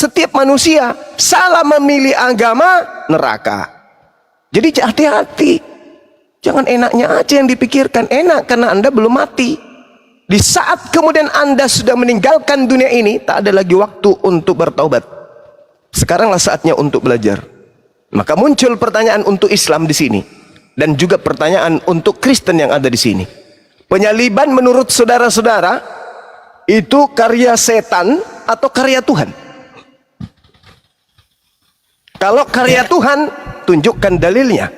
setiap manusia salah memilih agama, neraka. Jadi hati-hati. Jangan enaknya aja yang dipikirkan. Enak karena Anda belum mati. Di saat kemudian Anda sudah meninggalkan dunia ini, tak ada lagi waktu untuk bertaubat. Sekaranglah saatnya untuk belajar. Maka muncul pertanyaan untuk Islam di sini, dan juga pertanyaan untuk Kristen yang ada di sini. Penyaliban menurut saudara-saudara itu karya setan atau karya Tuhan? Kalau karya Tuhan, tunjukkan dalilnya.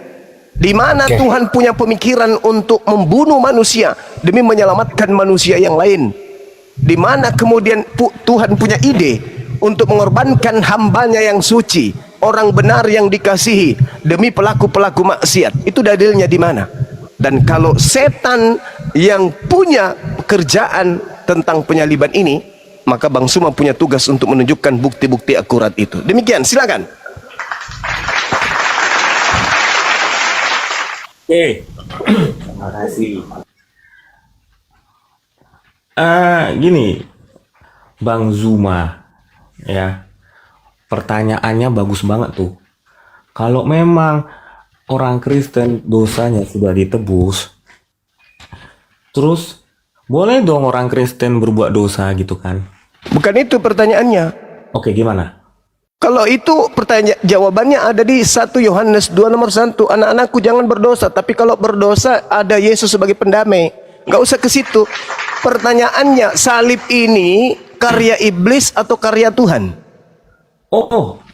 Di mana Tuhan punya pemikiran untuk membunuh manusia demi menyelamatkan manusia yang lain? Di mana kemudian Tuhan punya ide untuk mengorbankan hambanya yang suci, orang benar yang dikasihi, demi pelaku-pelaku maksiat? Itu dalilnya di mana? Dan kalau setan yang punya pekerjaan tentang penyaliban ini, maka Bang Suma punya tugas untuk menunjukkan bukti-bukti akurat itu. Demikian, silakan. Oke, terima kasih. Gini, Bang Zuma, ya, pertanyaannya bagus banget tuh. Kalau memang orang Kristen dosanya sudah ditebus, terus boleh dong orang Kristen berbuat dosa gitu kan? Bukan itu pertanyaannya. Oke, gimana? Kalau itu jawabannya ada di 1 Yohanes 2 nomor 1. Anak-anakku jangan berdosa, tapi kalau berdosa ada Yesus sebagai pendamai. Gak usah ke situ. Pertanyaannya, salib ini karya iblis atau karya Tuhan?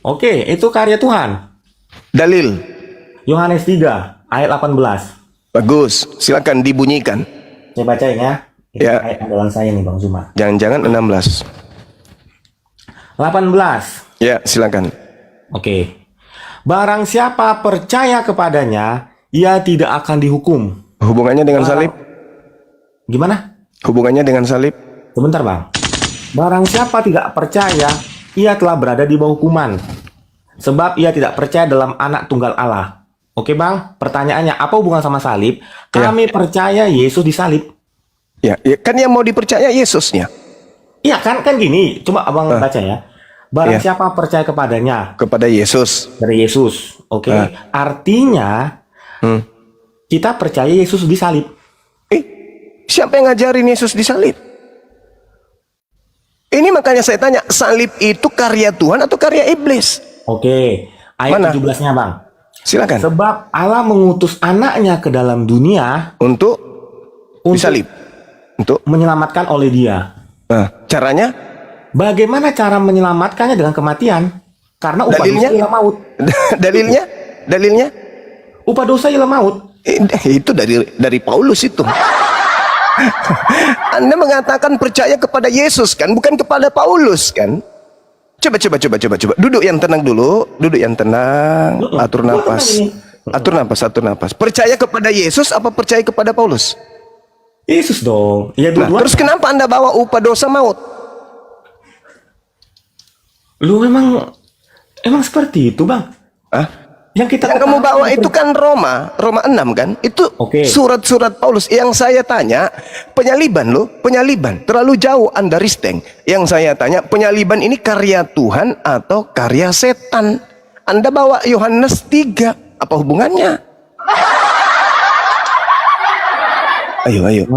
Oke, itu karya Tuhan. Dalil. Yohanes 3 ayat 18. Bagus, silakan dibunyikan. Saya bacain ya. Itu Ya. ayat andalan saya nih Bang Zuma. Jangan-jangan 16. 18. Ya, silakan. Oke. Barang siapa percaya kepadanya, ia tidak akan dihukum. Hubungannya dengan salib? Gimana? Hubungannya dengan salib? Sebentar, Bang. Barang siapa tidak percaya, ia telah berada di bawah hukuman. Sebab ia tidak percaya dalam anak tunggal Allah. Oke, Bang. Pertanyaannya, apa hubungan sama salib? Kami percaya Yesus disalib. Ya, kan yang mau dipercaya Yesusnya. Iya, kan gini. Coba Abang baca ya. Barang siapa percaya kepadanya, Kepada Yesus. dari Yesus. Oke. Artinya kita percaya Yesus disalib. Siapa yang ngajarin Yesus disalib? Ini makanya saya tanya, salib itu karya Tuhan atau karya iblis? Oke. Ayat Mana? 17-nya, Bang. Silakan. Sebab Allah mengutus anaknya ke dalam dunia Untuk disalib. Untuk menyelamatkan oleh dia. Nah, caranya? Bagaimana cara menyelamatkannya dengan kematian? Karena upah dosa ialah maut. Dalilnya? Upah dosa ialah maut. Itu dari Paulus itu. Anda mengatakan percaya kepada Yesus kan, bukan kepada Paulus kan? Coba. Duduk yang tenang dulu, atur nafas. Atur nafas. Percaya kepada Yesus apa percaya kepada Paulus? Yesus dong. Ya, Nah, terus kenapa Anda bawa upah dosa maut? Lu emang seperti itu, Bang? Yang kamu bawa itu kan Roma 6 kan? Itu surat-surat Paulus. Yang saya tanya, penyaliban. Terlalu jauh Anda risteng. Yang saya tanya, penyaliban ini karya Tuhan atau karya setan? Anda bawa Yohanes 3. Apa hubungannya? Ayo.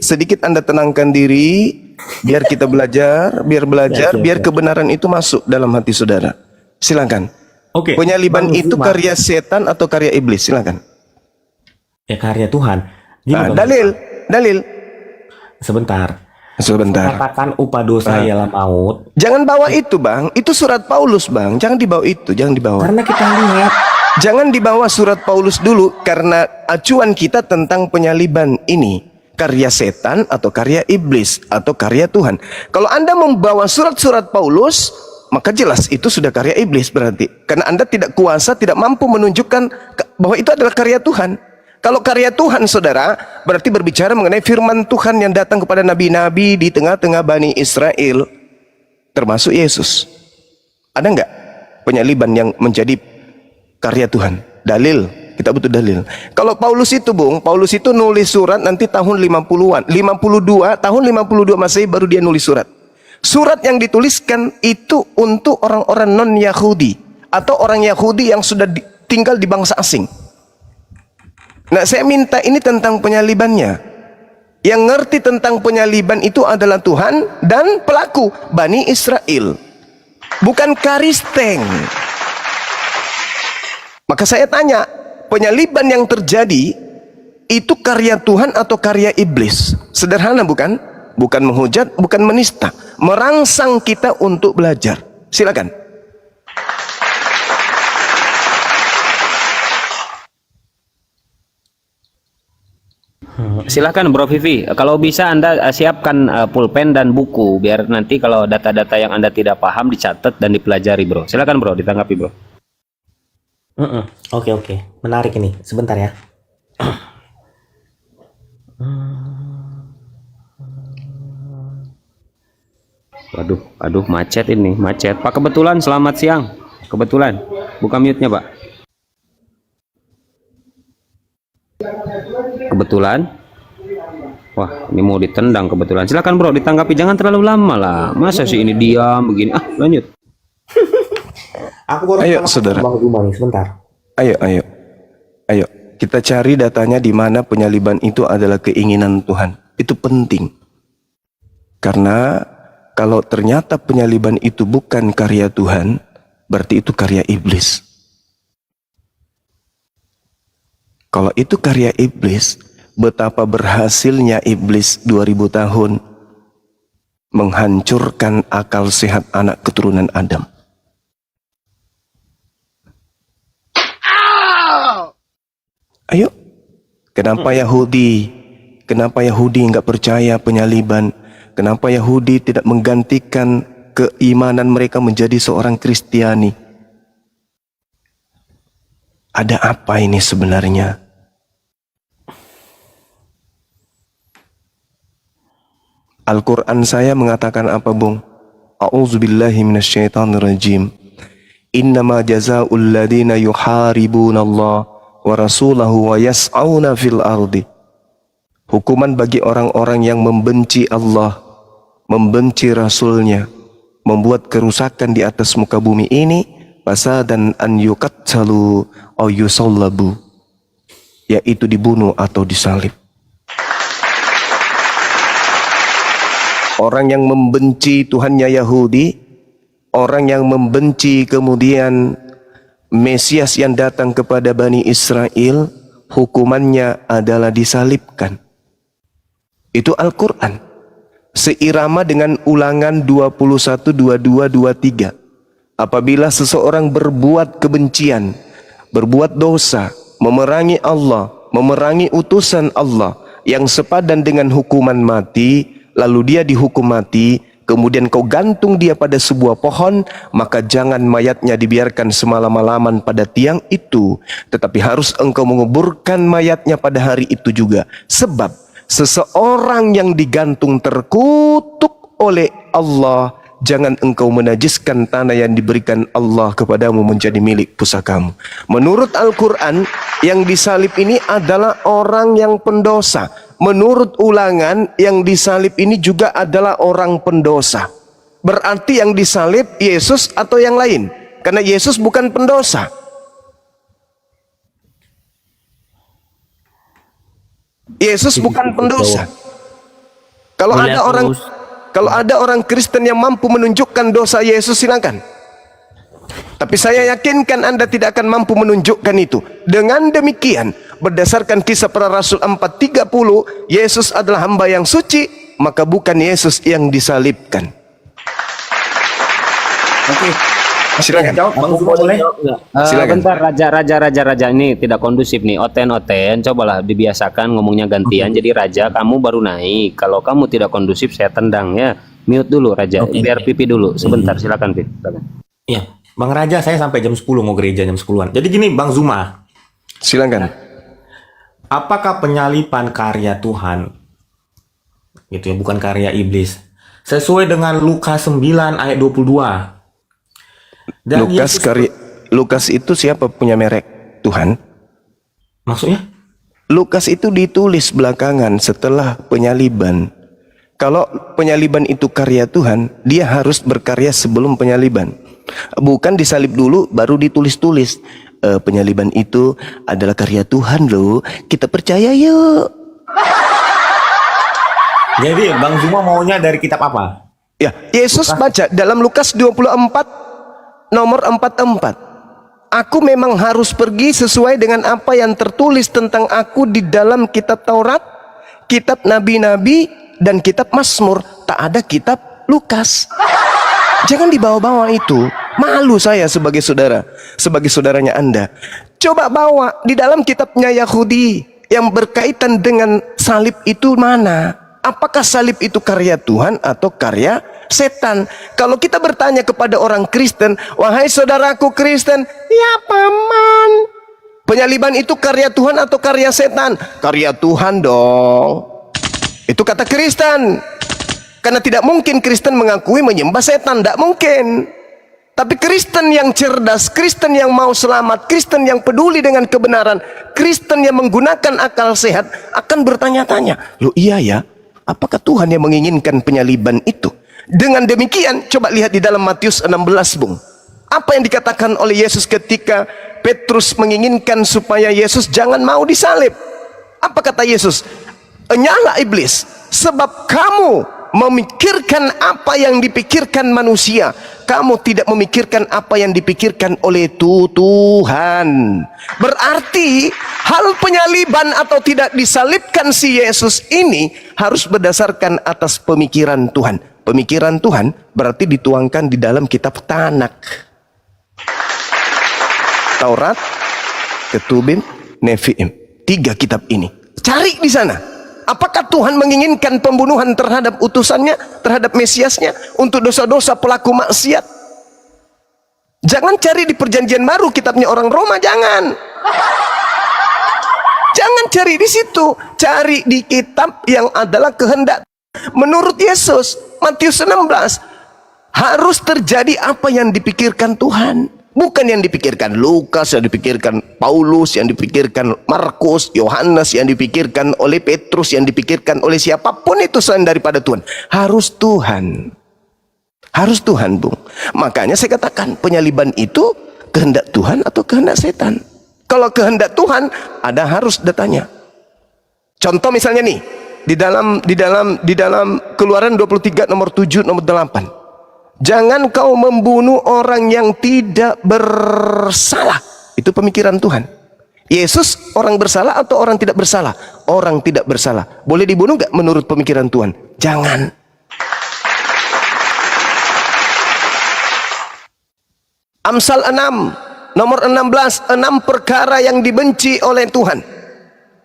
Sedikit Anda tenangkan diri, biar kita belajar, biar kebenaran itu masuk dalam hati saudara. Silakan. Oke. Penyaliban itu karya setan atau karya iblis? Silakan. Ya, karya Tuhan. Dalil. Sebentar. Katakan upah dosa ialah maut. Jangan bawa itu, Bang. Itu surat Paulus, Bang. Jangan dibawa itu, Karena kita lihat. Jangan dibawa surat Paulus dulu, karena acuan kita tentang penyaliban ini karya setan atau karya iblis atau karya Tuhan. Kalau Anda membawa surat-surat Paulus, maka jelas itu sudah karya iblis berarti. Karena Anda tidak kuasa, tidak mampu menunjukkan bahwa itu adalah karya Tuhan. Kalau karya Tuhan, saudara, berarti berbicara mengenai firman Tuhan yang datang kepada nabi-nabi di tengah-tengah Bani Israel, termasuk Yesus. Ada nggak penyaliban yang menjadi karya Tuhan? Dalil. Kita butuh dalil. Kalau Paulus itu, Bung, Paulus itu nulis surat nanti tahun 50-an. 52, tahun 52 Masehi baru dia nulis surat. Surat yang dituliskan itu untuk orang-orang non-Yahudi atau orang Yahudi yang sudah tinggal di bangsa asing. Nah, saya minta ini tentang penyalibannya. Yang ngerti tentang penyaliban itu adalah Tuhan dan pelaku Bani Israel, bukan Karisteng. Maka saya tanya, penyaliban yang terjadi itu karya Tuhan atau karya iblis? Sederhana bukan? Bukan menghujat, bukan menista, merangsang kita untuk belajar. Silakan. Silakan Bro Vivi. Kalau bisa Anda siapkan pulpen dan buku biar nanti kalau data-data yang Anda tidak paham dicatat dan dipelajari, Bro. Silakan Bro, ditanggapi Bro. Oke. Menarik ini. Sebentar ya. Waduh, macet ini, macet. Pak Kebetulan, selamat siang. Kebetulan, buka mute-nya Pak. Kebetulan. Wah, ini mau ditendang Kebetulan. Silakan Bro, ditanggapi. Jangan terlalu lama lah. Masa sih ini diam begini? Lanjut. Aku baru Ayo, saudara. Bang Zuma nih, sebentar. Ayo. Kita cari datanya di mana penyaliban itu adalah keinginan Tuhan. Itu penting. Karena kalau ternyata penyaliban itu bukan karya Tuhan, berarti itu karya iblis. Kalau itu karya iblis, betapa berhasilnya iblis 2000 tahun menghancurkan akal sehat anak keturunan Adam. Ayo, kenapa Yahudi nggak percaya penyaliban? Kenapa Yahudi tidak menggantikan keimanan mereka menjadi seorang Kristiani? Ada apa ini sebenarnya? Al-Quran saya mengatakan apa, Bung? A'udzubillahi minasyaitonirrajim. Innama jazaa'ul ladina yuharibunallah wa rasulahu wa yas'auna fil ardi. Hukuman bagi orang-orang yang membenci Allah, membenci Rasulnya, membuat kerusakan di atas muka bumi ini, fasadan an yuqattalu aw yusallabu, yaitu dibunuh atau disalib. Orang yang membenci Tuhannya Yahudi, orang yang membenci kemudian Mesias yang datang kepada Bani Israel, hukumannya adalah disalibkan. Itu Al-Quran. Seirama dengan Ulangan 21, 22, 23. Apabila seseorang berbuat kebencian, berbuat dosa, memerangi Allah, memerangi utusan Allah yang sepadan dengan hukuman mati, lalu dia dihukum mati, kemudian kau gantung dia pada sebuah pohon, maka jangan mayatnya dibiarkan semalam-malaman pada tiang itu, tetapi harus engkau menguburkan mayatnya pada hari itu juga. Sebab seseorang yang digantung terkutuk oleh Allah, jangan engkau menajiskan tanah yang diberikan Allah kepadamu menjadi milik pusakamu. Menurut Al-Quran, yang disalib ini adalah orang yang pendosa. Menurut Ulangan, yang disalib ini juga adalah orang pendosa. Berarti yang disalib Yesus atau yang lain? Karena Yesus bukan pendosa. Yesus bukan pendosa. Kalau ada orang Kristen yang mampu menunjukkan dosa Yesus, silakan. Tapi saya yakinkan Anda tidak akan mampu menunjukkan itu. Dengan demikian, berdasarkan Kisah Para Rasul 4:30, Yesus adalah hamba yang suci, maka bukan Yesus yang disalibkan. Oke. Silakan. Bang Zuma boleh? Silakan. Bentar, raja ini tidak kondusif nih. Oten, cobalah dibiasakan ngomongnya gantian. Jadi raja, kamu baru naik. Kalau kamu tidak kondusif, saya tendang ya. Mute dulu raja, biar pipi dulu. Sebentar, silakan Pip. Iya, Bang Raja, saya sampai jam 10 mau gereja jam 10-an. Jadi gini, Bang Zuma. Silakan. Apakah penyaliban karya Tuhan? Gitu ya, bukan karya iblis. Sesuai dengan Lukas 9 ayat 22. Dan Lukas itu siapa punya merek? Tuhan. Maksudnya? Lukas itu ditulis belakangan setelah penyaliban. Kalau penyaliban itu karya Tuhan, dia harus berkarya sebelum penyaliban. Bukan disalib dulu baru ditulis-tulis. Penyaliban itu adalah karya Tuhan loh. Kita percaya yuk. Jadi Bang Zuma maunya dari kitab apa? Ya, Yesus baca dalam Lukas 24 nomor 44. Aku memang harus pergi sesuai dengan apa yang tertulis tentang aku di dalam kitab Taurat, kitab nabi-nabi, dan kitab Mazmur. Tak ada kitab Lukas. Jangan dibawa-bawa itu. Malu saya sebagai saudara, sebagai saudaranya Anda. Coba bawa di dalam kitabnya Yahudi yang berkaitan dengan salib itu mana? Apakah salib itu karya Tuhan atau karya setan? Kalau kita bertanya kepada orang Kristen, wahai saudaraku Kristen, ya paman, penyaliban itu karya Tuhan atau karya setan? Karya Tuhan dong. Itu kata Kristen. Karena tidak mungkin Kristen mengakui menyembah setan, tidak mungkin. Tapi Kristen yang cerdas, Kristen yang mau selamat, Kristen yang peduli dengan kebenaran, Kristen yang menggunakan akal sehat akan bertanya-tanya, loh iya ya, apakah Tuhan yang menginginkan penyaliban itu? Dengan demikian, coba lihat di dalam Matius 16, Bung. Apa yang dikatakan oleh Yesus ketika Petrus menginginkan supaya Yesus jangan mau disalib? Apa kata Yesus? Enyalah iblis, sebab kamu memikirkan apa yang dipikirkan manusia, kamu tidak memikirkan apa yang dipikirkan oleh Tuhan. Berarti hal penyaliban atau tidak disalibkan si Yesus ini harus berdasarkan atas pemikiran Tuhan. Pemikiran Tuhan berarti dituangkan di dalam kitab Tanak, Taurat, Ketubim, Neviim. 3 kitab ini cari di sana. Apakah Tuhan menginginkan pembunuhan terhadap utusannya, terhadap Mesiasnya, untuk dosa-dosa pelaku maksiat? Jangan cari di perjanjian baru kitabnya orang Roma, jangan. Jangan cari di situ, cari di kitab yang adalah kehendak. Menurut Yesus, Matius 16, harus terjadi apa yang dipikirkan Tuhan. Bukan yang dipikirkan Lukas, yang dipikirkan Paulus, yang dipikirkan Markus, Yohanes, yang dipikirkan oleh Petrus, yang dipikirkan oleh siapapun itu selain daripada Tuhan. Harus Tuhan. Harus Tuhan, Bung. Makanya saya katakan penyaliban itu kehendak Tuhan atau kehendak setan. Kalau kehendak Tuhan, ada harus datanya. Contoh misalnya nih, di dalam Keluaran 23 nomor 7 nomor 8. Jangan kau membunuh orang yang tidak bersalah. Itu pemikiran Tuhan. Yesus orang bersalah atau orang tidak bersalah? Orang tidak bersalah. Boleh dibunuh gak menurut pemikiran Tuhan? Jangan. Amsal 6 nomor 16, 6 perkara yang dibenci oleh Tuhan,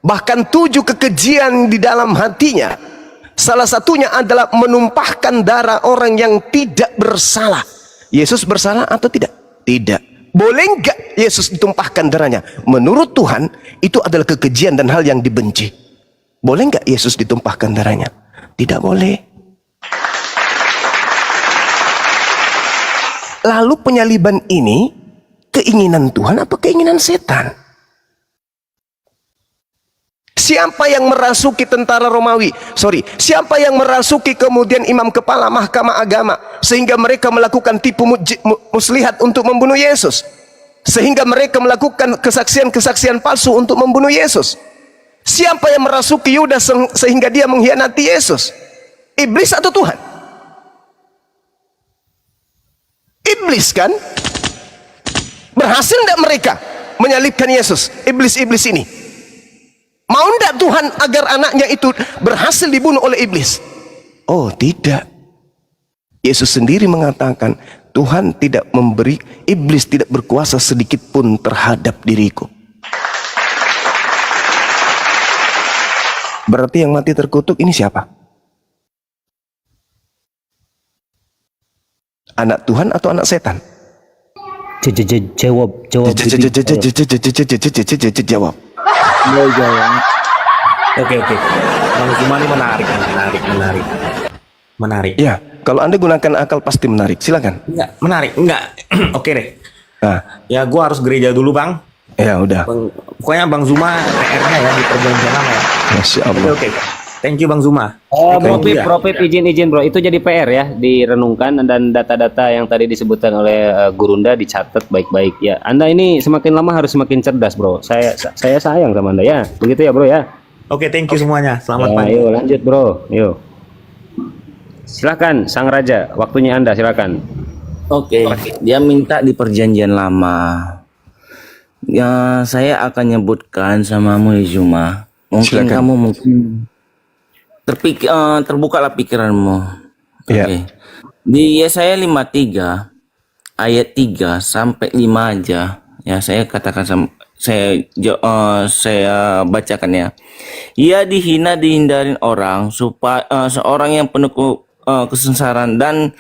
bahkan 7 kekejian di dalam hatinya. Salah satunya adalah menumpahkan darah orang yang tidak bersalah. Yesus bersalah atau tidak? Tidak. Boleh enggak Yesus ditumpahkan darahnya? Menurut Tuhan itu adalah kekejian dan hal yang dibenci. Boleh enggak Yesus ditumpahkan darahnya? Tidak boleh. Lalu penyaliban ini keinginan Tuhan apa keinginan setan? Siapa yang merasuki tentara Romawi? Siapa yang merasuki kemudian imam kepala mahkamah agama sehingga mereka melakukan tipu muslihat untuk membunuh Yesus? Sehingga mereka melakukan kesaksian-kesaksian palsu untuk membunuh Yesus? Siapa yang merasuki Yudas sehingga dia mengkhianati Yesus? Iblis atau Tuhan? Iblis kan? Berhasil tidak mereka menyalibkan Yesus? Iblis-iblis ini mau tidak Tuhan agar anaknya itu berhasil dibunuh oleh iblis? Oh tidak. Yesus sendiri mengatakan, Tuhan tidak memberi, iblis tidak berkuasa sedikit pun terhadap diriku. Berarti yang mati terkutuk ini siapa? Anak Tuhan atau anak setan? Jawab. Jawab. Oke. Bang Zuma ini menarik. Ya, kalau Anda gunakan akal pasti menarik. Silakan. Enggak. Oke deh. Nah, Ya gua harus gereja dulu, Bang. ya udah. Pokoknya Bang Zuma PR-nya ya di perjanjian lama ya. Masya Allah. Oke. Thank you Bang Zuma. Bro Thank you Pip, ya. Bro Pip, izin bro, itu jadi PR ya, direnungkan dan data-data yang tadi disebutkan oleh Gurunda dicatat baik-baik ya. Anda ini semakin lama harus semakin cerdas bro. Saya sayang sama Anda ya, begitu ya bro ya. Oke, thank you semuanya. Selamat Ya, pagi. yuk lanjut bro, yuk. Silakan Sang Raja, waktunya Anda silakan. Oke, dia minta di perjanjian lama. Ya, saya akan nyebutkan samamu ya Zuma. Mungkin Silakan. kamu terbukalah pikiranmu. Iya. Oke. Di Yesaya 53 ayat 3 sampai 5 aja. Ya, saya katakan saya bacakan ya. Ia dihina dihindarin orang supaya seorang yang penuh kesengsaraan dan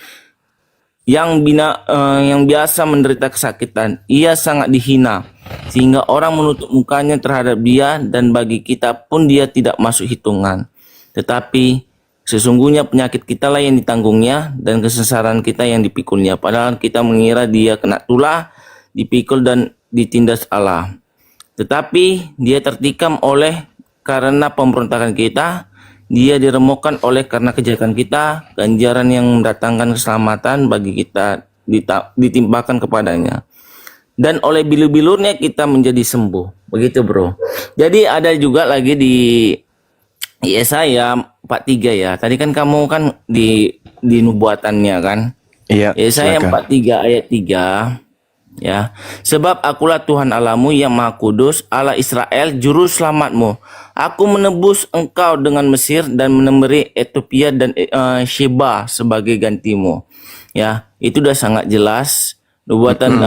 yang biasa menderita kesakitan. Ia sangat dihina sehingga orang menutup mukanya terhadap dia, dan bagi kita pun dia tidak masuk hitungan. Tetapi sesungguhnya penyakit kita lah yang ditanggungnya dan kesengsaraan kita yang dipikulnya. Padahal kita mengira dia kena tulah, dipikul dan ditindas Allah. Tetapi dia tertikam oleh karena pemberontakan kita, dia diremukkan oleh karena kejahatan kita, ganjaran yang mendatangkan keselamatan bagi kita ditimpakan kepadanya. Dan oleh bilu-bilurnya kita menjadi sembuh. Begitu bro. Jadi ada juga lagi di Yesaya 43 ya. Tadi kan kamu kan di nubuatannya kan. Iya, Yesaya silakan. 43 ayat 3 ya. Sebab akulah Tuhan Allahmu yang Maha Kudus, Allah Israel, juru selamatmu. Aku menebus engkau dengan Mesir dan memberi Ethiopia dan Sheba sebagai gantimu. Ya, itu udah sangat jelas nubuatan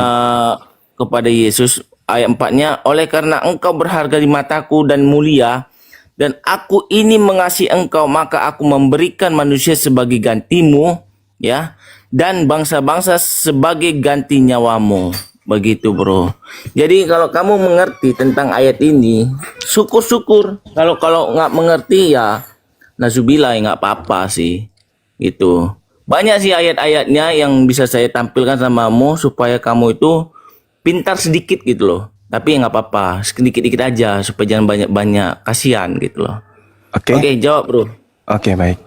kepada Yesus. Ayat 4-nya, oleh karena engkau berharga di mataku dan mulia, dan aku ini mengasihi engkau, maka aku memberikan manusia sebagai gantimu, ya, dan bangsa-bangsa sebagai ganti nyawamu. Begitu bro. Jadi kalau kamu mengerti tentang ayat ini, syukur-syukur. Kalau nggak mengerti ya nazubillah, ya nggak apa-apa sih. Gitu. Banyak sih ayat-ayatnya yang bisa saya tampilkan samamu supaya kamu itu pintar sedikit gitu loh. Tapi ya nggak apa-apa, sedikit-dikit aja supaya jangan banyak-banyak. Kasihan gitu loh. Oke. Oke, jawab bro. Oke, baik.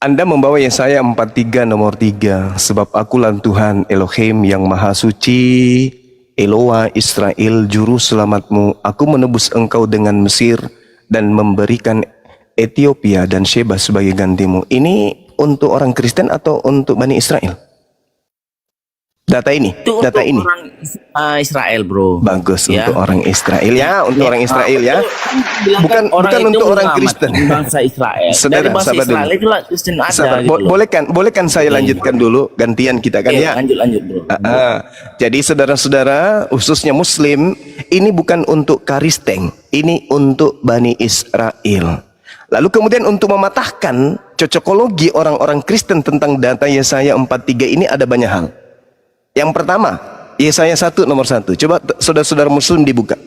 Anda membawa Yesaya 43 nomor 3. Sebab akulah Tuhan Elohim yang maha suci, Eloa Israel, juru selamatmu. Aku menebus engkau dengan Mesir dan memberikan Ethiopia dan Sheba sebagai gantimu. Ini untuk orang Kristen atau untuk Bani Israel? Data ini, Itu data untuk ini. orang Israel bro. Bagus Ya. untuk orang Israel ya, untuk orang Israel ya. Bilang Bukan kan orang bukan itu untuk orang mengamat Kristen. bangsa Israel. Saudara, Dari bangsa sabar Israel dulu. itulah Kristen ada Sabar, gitu loh. bolehkan saya lanjutkan dulu, gantian kita kan Oke, ya. lanjut bro. Jadi saudara-saudara, khususnya Muslim, ini bukan untuk Karisteng, ini untuk Bani Israel. Lalu kemudian untuk mematahkan cocokologi orang-orang Kristen tentang data Yesaya 43 ini ada banyak hal. Yang pertama, Yesaya 1 nomor 1. Coba saudara-saudara Muslim dibuka.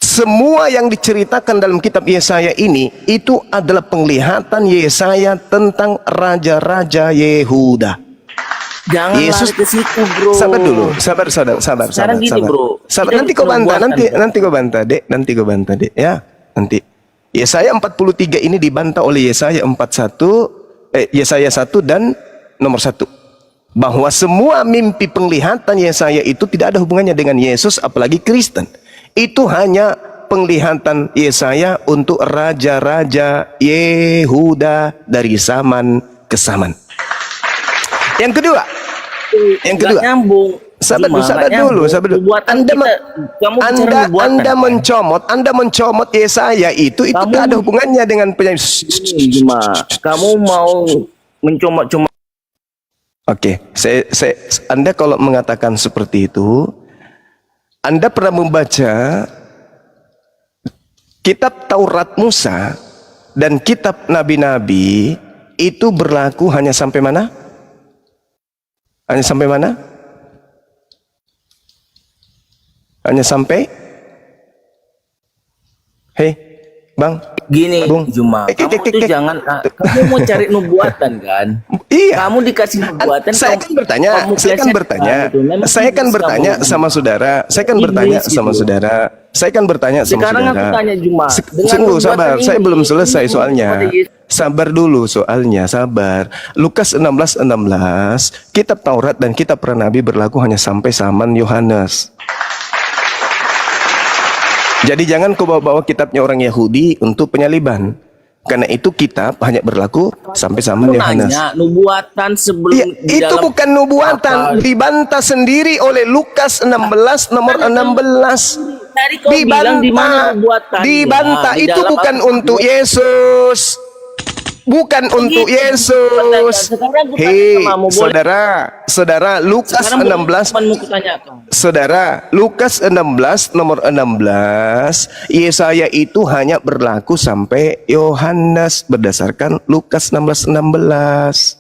Semua yang diceritakan dalam kitab Yesaya ini itu adalah penglihatan Yesaya tentang raja-raja Yehuda. Jangan Yesus- lari ke situ bro. Sabar dulu, sabar. Sekarang gini, bro. Sabar. Kita Nanti kau bicara bantah, buatan, bro. nanti kau bantah, Dek, ya. Nanti. Yesaya 43 ini dibantah oleh Yesaya 1 dan nomor 1. Bahwa semua mimpi penglihatan Yesaya itu tidak ada hubungannya dengan Yesus, apalagi Kristen. Itu hanya penglihatan Yesaya untuk raja-raja Yehuda dari zaman ke zaman. Yang kedua, Nggak nyambung. sabar Cuma nggak nyambung. Nubuatan Anda kita- kamu bicara nubuatan, Anda mencomot Yesaya itu Kamu- tak ada hubungannya dengan penyanyi. Gimana? Kamu mau mencomot-comot? Oke, Anda kalau mengatakan seperti itu, Anda pernah membaca kitab Taurat Musa dan kitab Nabi-Nabi itu berlaku hanya sampai mana? Hanya sampai mana? Hanya sampai? Hei, Bang. Gini, Bung. Juma, kamu tuh jangan, kamu mau cari nubuatan kan? Iya. Kamu dikasih nubuatan. Saya kan bertanya, kamu saya kan plesetkan bertanya, gitu. Memang saya kan iblis bertanya kamu. sama saudara, saya kan Iblis bertanya gitu. sama saudara, saya kan bertanya sama Sekarang saudara. aku tanya Juma, dengan Sungguh nubuatan sabar, ini, saya belum selesai ini soalnya. kepada Yesus. Sabar dulu soalnya, sabar. Lukas 16:16, kitab Taurat dan kitab para nabi berlaku hanya sampai zaman Yohanes. Jadi jangan kau bawa-bawa kitabnya orang Yahudi untuk penyaliban. Karena itu kitab hanya berlaku sampai zaman Aku Yohanes. nanya nubuatan sebelum Iya, di itu dalam bukan nubuatan, apa? dibantah sendiri oleh Lukas 16 nomor 16. Tadi kau bilang di mana nubuatan? Dibantah Di itu dalam bukan apa? untuk Yesus. Bukan untuk Yesus. Sekarang aku tanya Hei, sama kamu, boleh? saudara, Lukas Sekarang 16 bukan aku tanyakan. Saudara, Lukas 16 nomor 16, Yesaya itu hanya berlaku sampai Yohanes berdasarkan Lukas 16:16.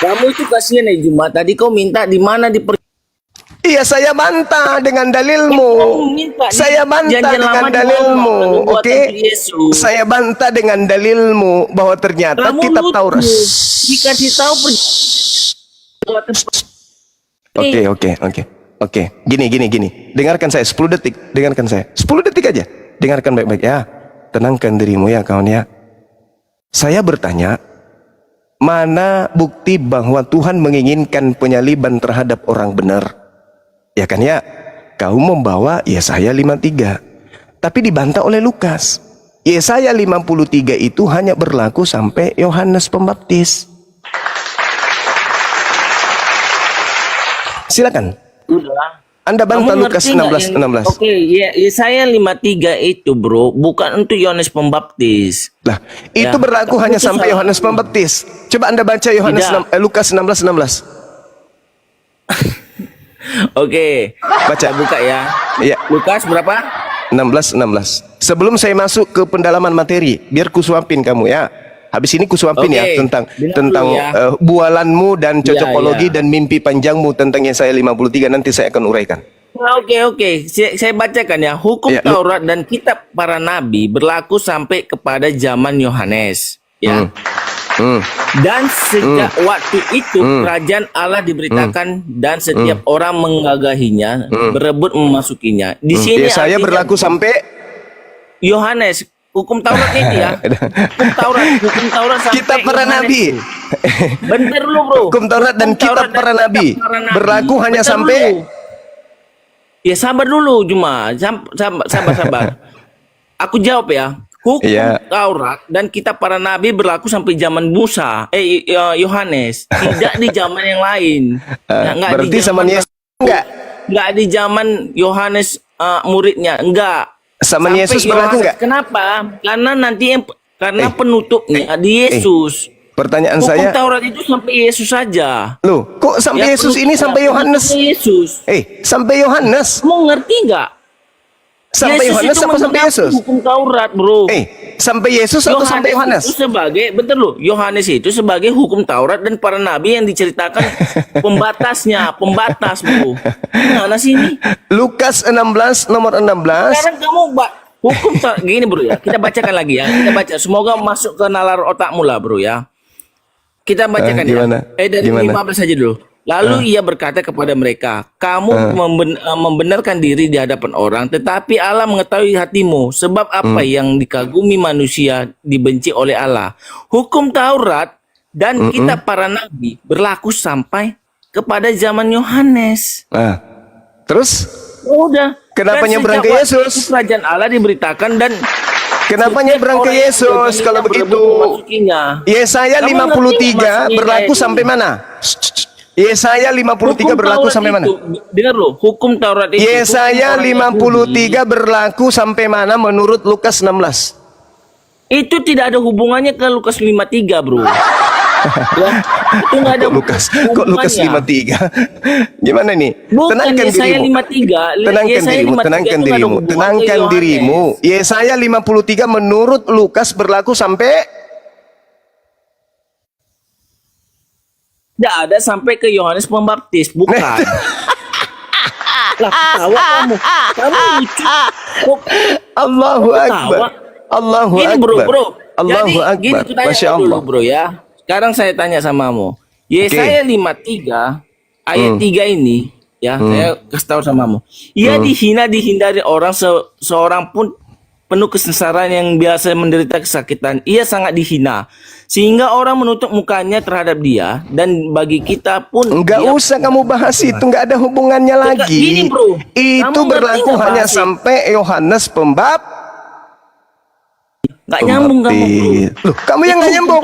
Kamu itu kasihan ya Juma. Tadi kau minta di mana di Iya, saya bantah dengan dalilmu. Kamu minta di Saya bantah Perjanjian dengan Lama di dalilmu. mana? Nubuatan Oke. Yesus. Saya bantah dengan dalilmu bahwa ternyata Kamu kitab lucu. Taurat. Dikasih tahu Oke. Gini. Dengarkan saya 10 detik. Dengarkan saya. 10 detik aja. Dengarkan baik-baik ya. Tenangkan dirimu ya kawan ya. Saya bertanya, mana bukti bahwa Tuhan menginginkan penyaliban terhadap orang benar? Ya kan ya? Kau membawa Yesaya 53. Tapi dibantah oleh Lukas. Yesaya 53 itu hanya berlaku sampai Yohanes Pembaptis. Silakan. Udah. Anda bantah Kamu Lukas ngerti nggak 16:16. Oke, ya saya 53 itu bro, bukan untuk Yohanes Pembaptis. Lah, itu Ya, berlaku kamu hanya tuh sampai salah. Yohanes Pembaptis. Coba Anda baca Tidak. Lukas 16:16. Oke, Baca. buka ya. Iya, Lukas berapa? 16:16. Sebelum saya masuk ke pendalaman materi, biar kusuapin kamu ya. Habis ini kusuapin Oke, ya tentang dengar dulu ya. bualanmu dan cocokologi Ya. dan mimpi panjangmu tentang Yesaya 53 nanti saya akan uraikan. Nah, Oke. Saya bacakan ya. Hukum Ya, Taurat dan kitab para nabi berlaku sampai kepada zaman Yohanes. Ya. Dan sejak waktu itu kerajaan Allah diberitakan dan setiap orang menggagahinya, berebut memasukinya. Di sini Yesaya artinya berlaku sampai Yohanes. Hukum Taurat ini ya. Hukum Taurat sampai kitab para Yohanes. nabi. Bentar dulu, Bro. Hukum Taurat dan kitab para nabi berlaku hanya Bentar sampai dulu. Ya sabar dulu Juma. Sabar. Aku jawab ya. Hukum Iya. Taurat dan kitab para nabi berlaku sampai zaman Musa, Yohanes, tidak di zaman yang lain. Nggak berarti di sama zaman Yesus nggak di zaman Yohanes muridnya, enggak. Sama Sampai Yesus berlaku Yohanes. nggak? Kenapa? Karena penutupnya di Yesus. Pertanyaan Hukum saya, Taurat itu sampai Yesus saja. loh, kok sampai Ya, Yesus ini sampai Yohanes? penutupnya Yesus. Sampai Yohanes. Kamu ngerti nggak? Sampai Yohanes itu apa sampai mengenal Yesus? Hukum Taurat, bro. Sampai Yesus atau sampai Yohanes? Itu sebagai, bentar loh, Yohanes itu sebagai hukum Taurat dan para nabi yang diceritakan pembatas, bro. Gimana sih ini? Lukas 16 nomor 16. Sekarang kamu hukum Taurat gini, bro ya. Kita bacakan lagi ya. Kita baca. Semoga masuk ke nalar otakmu lah, bro ya. Kita bacakan gimana? ya. Dari Gimana? 15 saja dulu. Lalu ia berkata kepada mereka, kamu membenarkan diri di hadapan orang, tetapi Allah mengetahui hatimu. Sebab apa yang dikagumi manusia dibenci oleh Allah. Hukum Taurat dan kitab para nabi berlaku sampai kepada zaman Yohanes. Terus Udah. Kenapa Dan nyebrang sejak ke waktu Yesus? itu kerajaan Allah diberitakan dan kenapa setiap nyebrang ke orang yang Yesus berani kalau berebut begitu? memasukinya. Yesaya Kamu ngerti nggak 53 maksudnya berlaku itu? sampai mana? Yesaya 53 berlaku Taurat sampai mana? itu, dengar loh, hukum Taurat itu. Yesaya hukum orang 53 berlaku sampai mana menurut Lukas 16? Yahudi. Itu tidak ada hubungannya ke Lukas 53, bro. Ya, itu nggak ada Kok Lukas hubungannya. 53? Gimana nih? Bukan Tenangkan Yesaya dirimu. 53. Tenangkan Yesaya dirimu, 53 tenangkan itu nggak ada dirimu, hubungan ke tenangkan Yohanes. dirimu. Yesaya 53 menurut Lukas berlaku sampai Tidak ada sampai ke Yohanes Pembaptis, bukan. Lah ketawa kamu. Kamu lucu. Kok Allahu ketawa? Akbar. Allahu Gini Akbar. bro. Allahu Jadi gini Akbar. aku tanya Masya dulu Allah. bro ya. Sekarang saya tanya samamu. Yesaya 53 ayat 3 ini ya, saya kasih tahu samamu. Ia dihindari orang seorang pun penuh kesengsaraan yang biasa menderita kesakitan. Ia sangat dihina sehingga orang menutup mukanya terhadap dia, dan bagi kita pun Enggak dia usah kamu bahas itu, enggak ada hubungannya Enggak, lagi. gini, bro. Itu Kamu ngerti berlaku nggak hanya bahas itu? sampai Yohanes nggak nyambung kamu bro. Pembaptis. Loh, kamu yang nggak nyambung.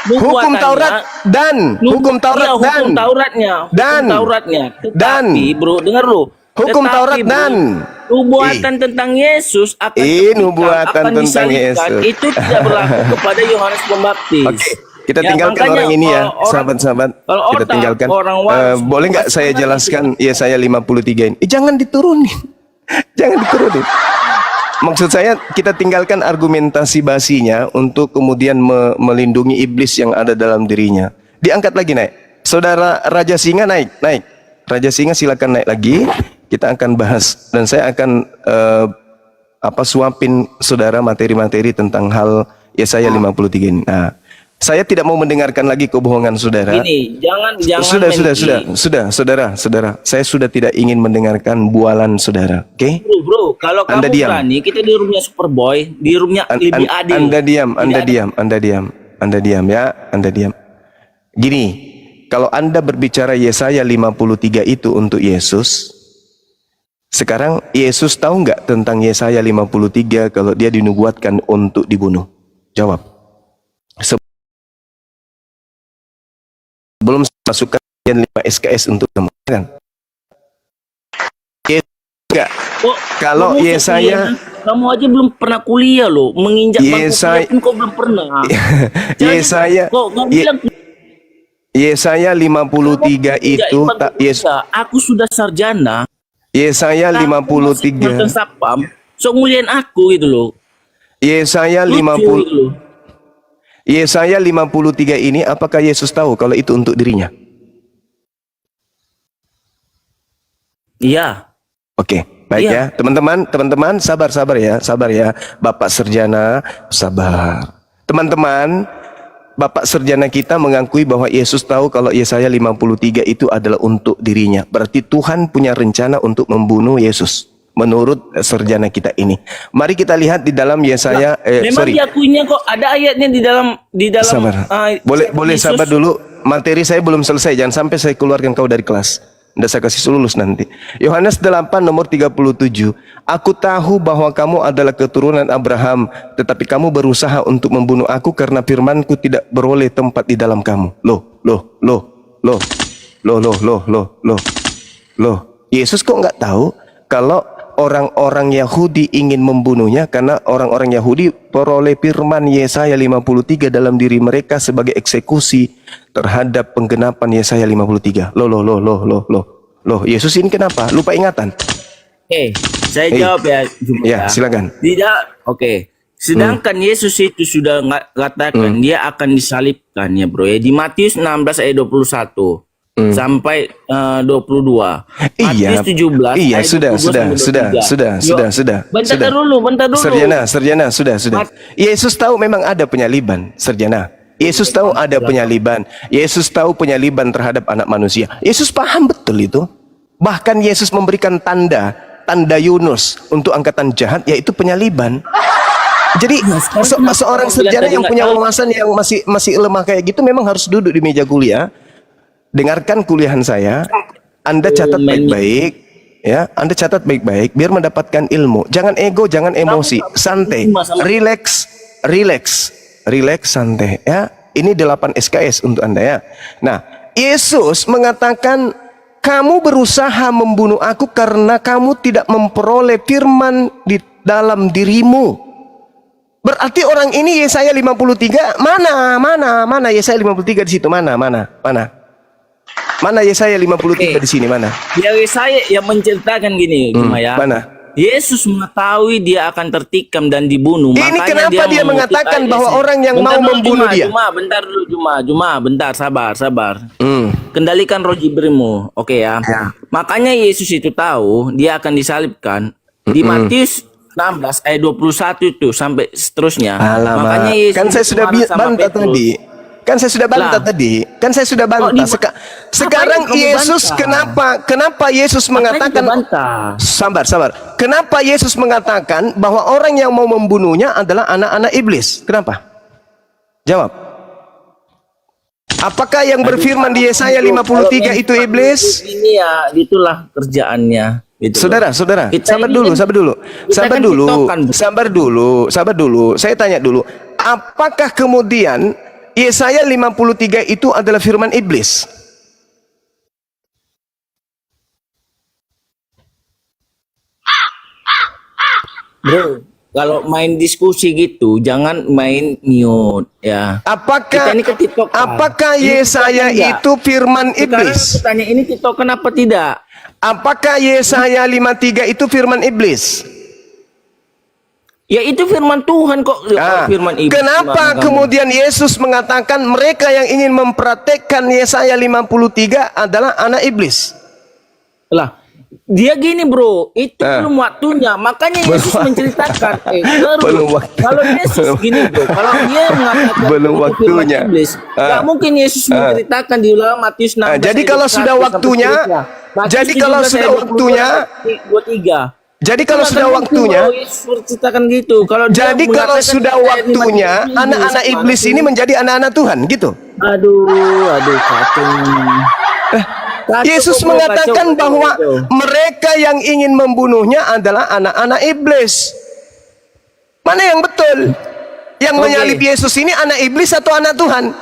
Hukum Taurat dan hukum Taurat dan hukum Tauratnya, dan hukum Tauratnya. dan Tetapi bro, dengar lu. hukum Tetapi, Taurat bro, dan nubuatan tentang Yesus akan nubuatan akan tentang disalibkan, Yesus. itu tidak berlaku kepada Yohanes Pembaptis. Oke, kita Ya, tinggalkan makanya orang ini ya, kalau orang- sahabat-sahabat. kalau Kita orang- tinggalkan. orang waras, Boleh nggak saya waras jelaskan Yesaya 53 ini? Jangan diturunin, jangan diturunin. Maksud saya kita tinggalkan argumentasi basinya untuk kemudian melindungi iblis yang ada dalam dirinya. Diangkat lagi naik. Saudara Raja Singa naik. Raja Singa silakan naik lagi. Kita akan bahas dan saya akan suapin saudara materi-materi tentang hal Yesaya 53 ini. Nah, saya tidak mau mendengarkan lagi kebohongan saudara. Gini, jangan Saudara. Saya sudah tidak ingin mendengarkan bualan saudara. Oke? Bro, kalau Anda kamu diam. berani, kita di roomnya Superboy, di roomnya lebih adil. Anda diam, Anda Tidak ada- diam. Anda diam ya, Anda diam. Gini, kalau Anda berbicara Yesaya 53 itu untuk Yesus, sekarang Yesus tahu nggak tentang Yesaya 53 kalau dia dinubuatkan untuk dibunuh? Jawab. Sebelum masukkan 5 SKS untuk kamu kan? Yesus enggak. Kok Kalau kamu Yesaya kamu aja belum pernah kuliah loh, menginjak bangku Yesaya- kuliah pun kau belum pernah. Yesaya kok Ye- bilang Yesaya 53 itu tak aku sudah sarjana. Yesaya Aku masih 53 mantan sapam, so nguliain aku gitu loh. Yesaya Lucu 50 gitu loh. Yesaya 53 ini apakah Yesus tahu kalau itu untuk dirinya? Iya. Oke, baik Iya. ya. Teman-teman sabar ya. Bapak Sarjana, sabar. Teman-teman, Bapak Sarjana kita mengakui bahwa Yesus tahu kalau Yesaya 53 itu adalah untuk dirinya. Berarti Tuhan punya rencana untuk membunuh Yesus. Menurut sarjana kita ini. Mari kita lihat di dalam Yesaya Memang diakuinya kok ada ayatnya di dalam Sabar. Boleh Yesus. sabar dulu. Materi saya belum selesai. Jangan sampai saya keluarkan kau dari kelas. Nggak saya kasih lulus nanti. Yohanes 8 nomor 37. Aku tahu bahwa kamu adalah keturunan Abraham, tetapi kamu berusaha untuk membunuh aku karena firmanku tidak beroleh tempat di dalam kamu. Loh. Yesus kok nggak tahu kalau orang-orang Yahudi ingin membunuhnya karena orang-orang Yahudi peroleh firman Yesaya 53 dalam diri mereka sebagai eksekusi terhadap penggenapan Yesaya 53. Loh, Yesus ini kenapa? Lupa ingatan. Saya jawab ya, Juma. Ya, silakan. Tidak, oke. Sedangkan Yesus itu sudah katakan dia akan disalibkan ya bro ya, di Matius 16 ayat 21 sampai 22. Iya, Matius 17 iya, ayat 22 sampai 23. sudah. Bentar dulu. Sarjana, sudah. Yesus tahu memang ada penyaliban, Sarjana. Yesus tahu ada penyaliban. Yesus tahu penyaliban terhadap anak manusia. Yesus paham betul itu. Bahkan Yesus memberikan tanda Yunus untuk angkatan jahat, yaitu penyaliban. Jadi seorang sarjana yang punya wawasan yang masih lemah kayak gitu memang harus duduk di meja kuliah. Dengarkan kuliahan saya. Anda catat baik-baik, ya. Anda catat baik-baik biar mendapatkan ilmu. Jangan ego, jangan emosi. Santai, relax, santai, ya. Ini 8 SKS untuk Anda ya. Nah, Yesus mengatakan, kamu berusaha membunuh aku karena kamu tidak memperoleh firman di dalam dirimu. Berarti orang ini Yesaya 53 mana Yesaya 53 di situ mana Yesaya 53 di sini mana? Ya Yesaya yang menceritakan gini, Juma ya. Mana? Yesus mengetahui dia akan tertikam dan dibunuh. Ini Makanya kenapa dia mengatakan bahwa orang yang mau membunuh dia? Bentar dulu, Juma, bentar, sabar. Hmm. Kendalikan roh jibrimu, oke ya. Makanya Yesus itu tahu dia akan disalibkan. Di Matius 16 ayat 21 itu sampai seterusnya. Alamak. Makanya Yesus Kan saya sudah marah sama bantah Petrus. tadi. Kan saya sudah bantah Lah. tadi. Kan saya sudah bantah. Sekarang Ngapain kamu Yesus bantah? kenapa Yesus mengatakan sabar. Kenapa Yesus mengatakan bahwa orang yang mau membunuhnya adalah anak-anak iblis? Kenapa? Jawab. Apakah yang berfirman di Yesaya 53 itu iblis? Ini ya, itulah kerjaannya. Gitu loh. Saudara, Kita sabar ini dulu, kan- sabar dulu. Saya tanya dulu, apakah kemudian Yesaya 53 itu adalah firman iblis? Bro, kalau main diskusi gitu, jangan main mute ya. Kita ini kan TikTokan. Apakah Ini Yesaya TikTokan enggak? itu firman Sekarang iblis? aku tanya, ini TikTok kenapa tidak? Apakah Yesaya 53 itu firman iblis? Ya itu firman Tuhan kok. Firman iblis. Kenapa Gimana kamu? kemudian Yesus mengatakan mereka yang ingin mempraktekkan Yesaya 53 adalah anak iblis? Lah, dia gini bro, itu belum waktunya. Makanya Yesus menceritakan. Belum waktu. Kalau Yesus gini bro, kalau dia mengatakan Belum itu firman waktunya. iblis, nggak mungkin Yesus menceritakan di ulang Matius 16. Jadi ayat kalau 21 sudah sampai waktunya, seterusnya. Matius jadi kalau 17 sudah ayat 22 waktunya, sampai 23. jadi kalau Itu sudah nggak mungkin, waktunya, bro, Yesus menceritakan gitu. Kalau dia jadi kalau mengatakan sudah ayat waktunya, 53, anak-anak iblis ini menjadi anak-anak Tuhan, gitu. Aduh, kacau. Kacau, Yesus bro, mengatakan kacau, bahwa kacau. mereka yang ingin membunuhnya adalah anak-anak iblis. Mana yang betul? Yang menyalib Yesus ini anak iblis atau anak Tuhan?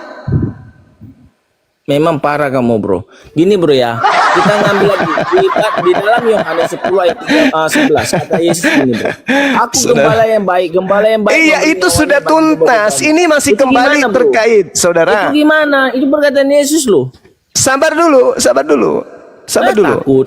Memang parah kamu bro. Gini bro ya, kita ngambil lagi di dalam Yohanes 10 ayat 11 kata Yesus ini bro. Aku gembala yang baik. Iya, itu sudah tuntas. Ini masih Itu kembali gimana, bro? terkait, saudara. Itu gimana? Itu perkataan Yesus loh. Sabar dulu. Takut.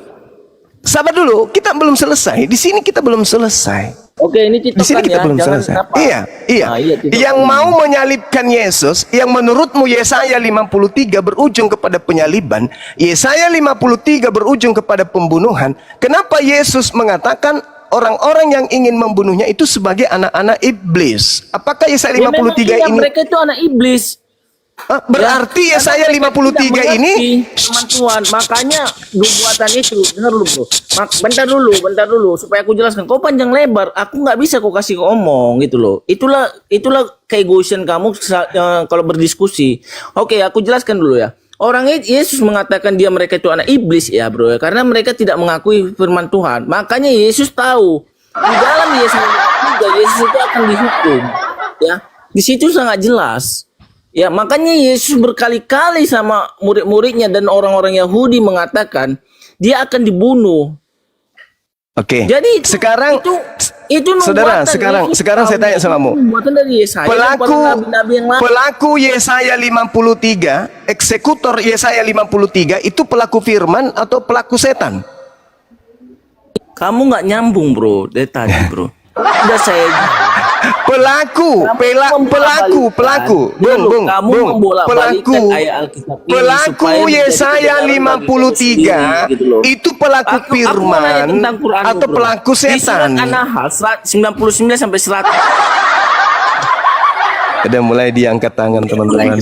Sabar dulu. Kita belum selesai. Di sini kita belum selesai. Oke, ini Di sini citokan kita ya. belum Jangan selesai. apa. Iya. Nah, iya, citokan. Yang mau menyalibkan Yesus, yang menurutmu Yesaya 53 berujung kepada penyaliban, Yesaya 53 berujung kepada pembunuhan. Kenapa Yesus mengatakan orang-orang yang ingin membunuhnya itu sebagai anak-anak iblis? Apakah Yesaya Ya, memang 53 iya, ini mereka itu anak iblis. berarti Yesaya 53 ini Firman Tuhan, makanya nubuatan itu, dengar dulu bro. Bentar dulu, supaya aku jelaskan. Kau panjang lebar, aku nggak bisa kau kasih ngomong gitu loh. Itulah keegoisan kamu kalau berdiskusi. Oke, aku jelaskan dulu ya. Orang Yesus mengatakan mereka itu anak iblis ya bro ya, karena mereka tidak mengakui firman Tuhan. Makanya Yesus tahu di dalam Yesus itu akan dihukum. Ya, di situ sangat jelas. Ya, makanya Yesus berkali-kali sama murid-muridnya dan orang-orang Yahudi mengatakan dia akan dibunuh. Oke. Jadi sekarang itu saudara, nubuatan sekarang Yesus saya tanya tahu. samamu. Nubuatan dari Yesaya dan para nabi-nabi yang lain. Pelaku Yesaya 53, eksekutor Yesaya 53 itu pelaku firman atau pelaku setan? Kamu nggak nyambung bro dari tadi bro. Udah saya Pelaku Yesaya 53 itu pelaku firman atau pelaku setan. Di surat An-Nahl 99 sampai 100. Udah mulai diangkat tangan teman-teman.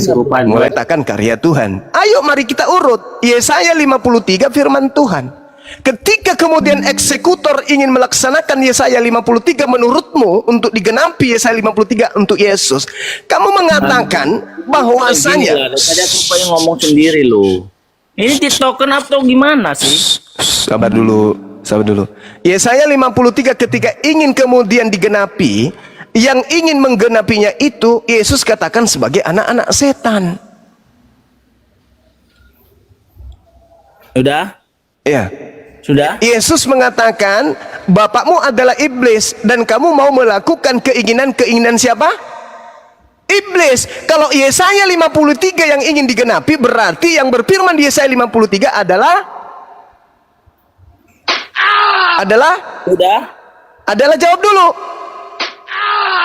Mulai takkan karya Tuhan. Ayo mari kita urut. Yesaya 53 firman Tuhan. Ketika kemudian eksekutor ingin melaksanakan Yesaya 53 menurutmu untuk digenapi Yesaya 53 untuk Yesus, kamu mengatakan bahwasanya Tadi aku pengen ngomong sendiri loh. Ini TikTokan atau gimana sih? sabar dulu. Yesaya 53 ketika ingin kemudian digenapi, yang ingin menggenapinya itu Yesus katakan sebagai anak-anak setan. Udah? Ya. Sudah? Yesus mengatakan, bapakmu adalah iblis dan kamu mau melakukan keinginan-keinginan siapa? Iblis. Kalau Yesaya 53 yang ingin digenapi, berarti yang berfirman di Yesaya 53 adalah Udah? Adalah jawab dulu.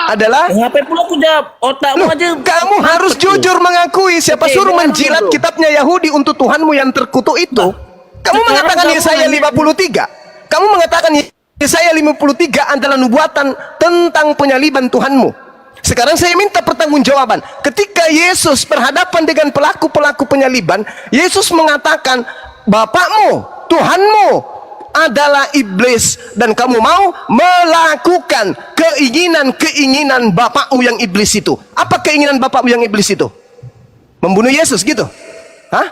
Adalah Ngapain pula aku jawab? Otakmu Loh, aja. kamu harus jujur mengakui. Siapa Oke, suruh jangan menjilat dulu. kitabnya Yahudi untuk Tuhanmu yang terkutuk itu? Kamu sekarang mengatakan kamu Yesaya nanya- 53. Kamu mengatakan Yesaya 53 adalah nubuatan tentang penyaliban Tuhanmu. Sekarang saya minta pertanggungjawaban. Ketika Yesus berhadapan dengan pelaku-pelaku penyaliban, Yesus mengatakan, Bapakmu, Tuhanmu adalah iblis, dan kamu mau melakukan keinginan-keinginan bapakmu yang iblis itu. Apa keinginan bapakmu yang iblis itu? Membunuh Yesus gitu? Hah?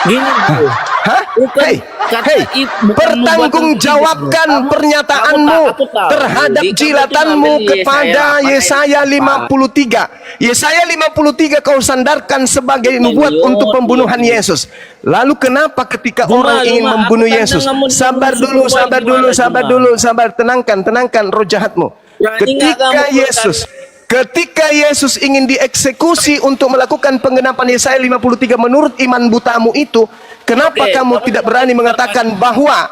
Gini bro. Hah? Bukan Hei, kata hei, bukan pertanggungjawabkan nubuatan iblis, bro. pernyataanmu Aku tahu. terhadap Jadi, kamu jilatanmu itu ngambil kepada Yesaya Yesaya 53. Yesaya 53 kau sandarkan sebagai nubuat Iya, untuk pembunuhan iya. Yesus. Lalu kenapa ketika Cuma, orang ingin cuma, membunuh aku tantang Yesus? kamu Sabar dengan dulu, suku sabar gimana, dulu, sabar cuma? dulu, sabar. Tenangkan roh jahatmu. Berani nggak Ketika Yesus ingin dieksekusi untuk melakukan penggenapan Yesaya 53 menurut iman butamu itu, kenapa Oke, kamu kamu tidak berani mengatakan bahwa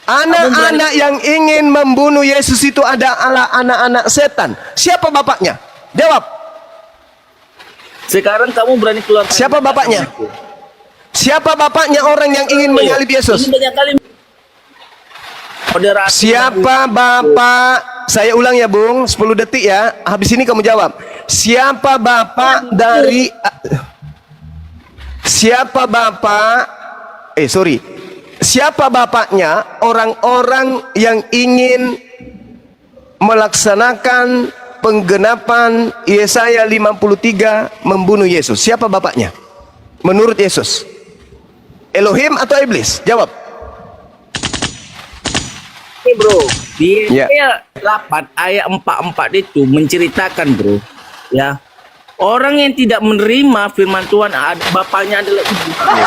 anak-anak yang ingin membunuh Yesus itu adalah anak-anak setan? Siapa bapaknya? Jawab. Sekarang kamu berani keluar. Siapa bapaknya? Siapa bapaknya orang yang ingin menyalib Yesus? Ini banyak kali. Moderasi. Siapa bapak? Saya ulang ya Bung, 10 detik ya. Habis ini kamu jawab. Siapa bapak dari Siapa bapak? Siapa bapaknya orang-orang yang ingin melaksanakan penggenapan Yesaya 53 membunuh Yesus? Siapa bapaknya? Menurut Yesus. Elohim atau iblis? Jawab. Oke bro, di Ya. Yesaya 8 ayat 44 itu menceritakan bro, ya orang yang tidak menerima firman Tuhan bapaknya adalah iblis. Bro.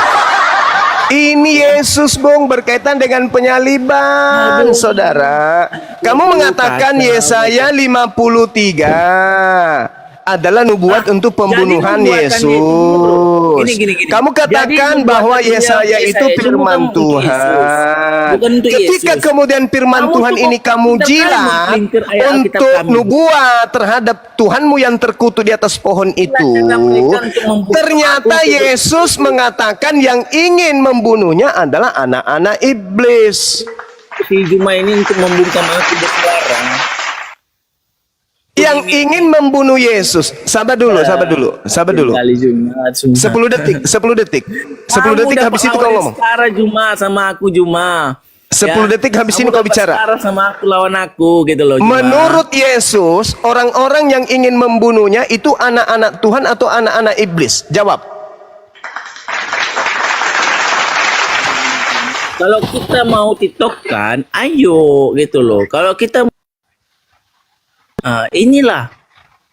Ini Yesus Bung berkaitan dengan penyaliban. Aduh. Saudara, kamu mengatakan kacau. Yesaya 53 adalah nubuat untuk pembunuhan jadi nubuatan Yesus. Yesus, Gini. Kamu katakan Jadi bahwa nubuatan Yesaya itu Yesaya itu firman bukan untuk Yesus. Tuhan. Bukan untuk Ketika Yesus. kemudian firman Kamu Tuhan tuh ini kamu pintar kali jilat mempelintir ayat Alkitab untuk kami. nubuat terhadap Tuhanmu yang terkutuk di atas pohon itu, cara mereka untuk membunuh ternyata aku. Yesus mengatakan yang ingin membunuhnya adalah anak-anak iblis. Si Juma ini untuk membungkam aku sekarang. Yang ingin membunuh Yesus. Sabar dulu. Kali Juma, 10 detik. 10 detik habis itu kau ngomong. Sekarang Juma sama aku Juma. 10 detik habis ini kau bicara. Sekarang sama aku lawan aku gitu loh. Juma. Menurut Yesus, orang-orang yang ingin membunuhnya itu anak-anak Tuhan atau anak-anak iblis? Jawab. Kalau kita mau tiktokan, ayo gitu loh. Kalau kita inilah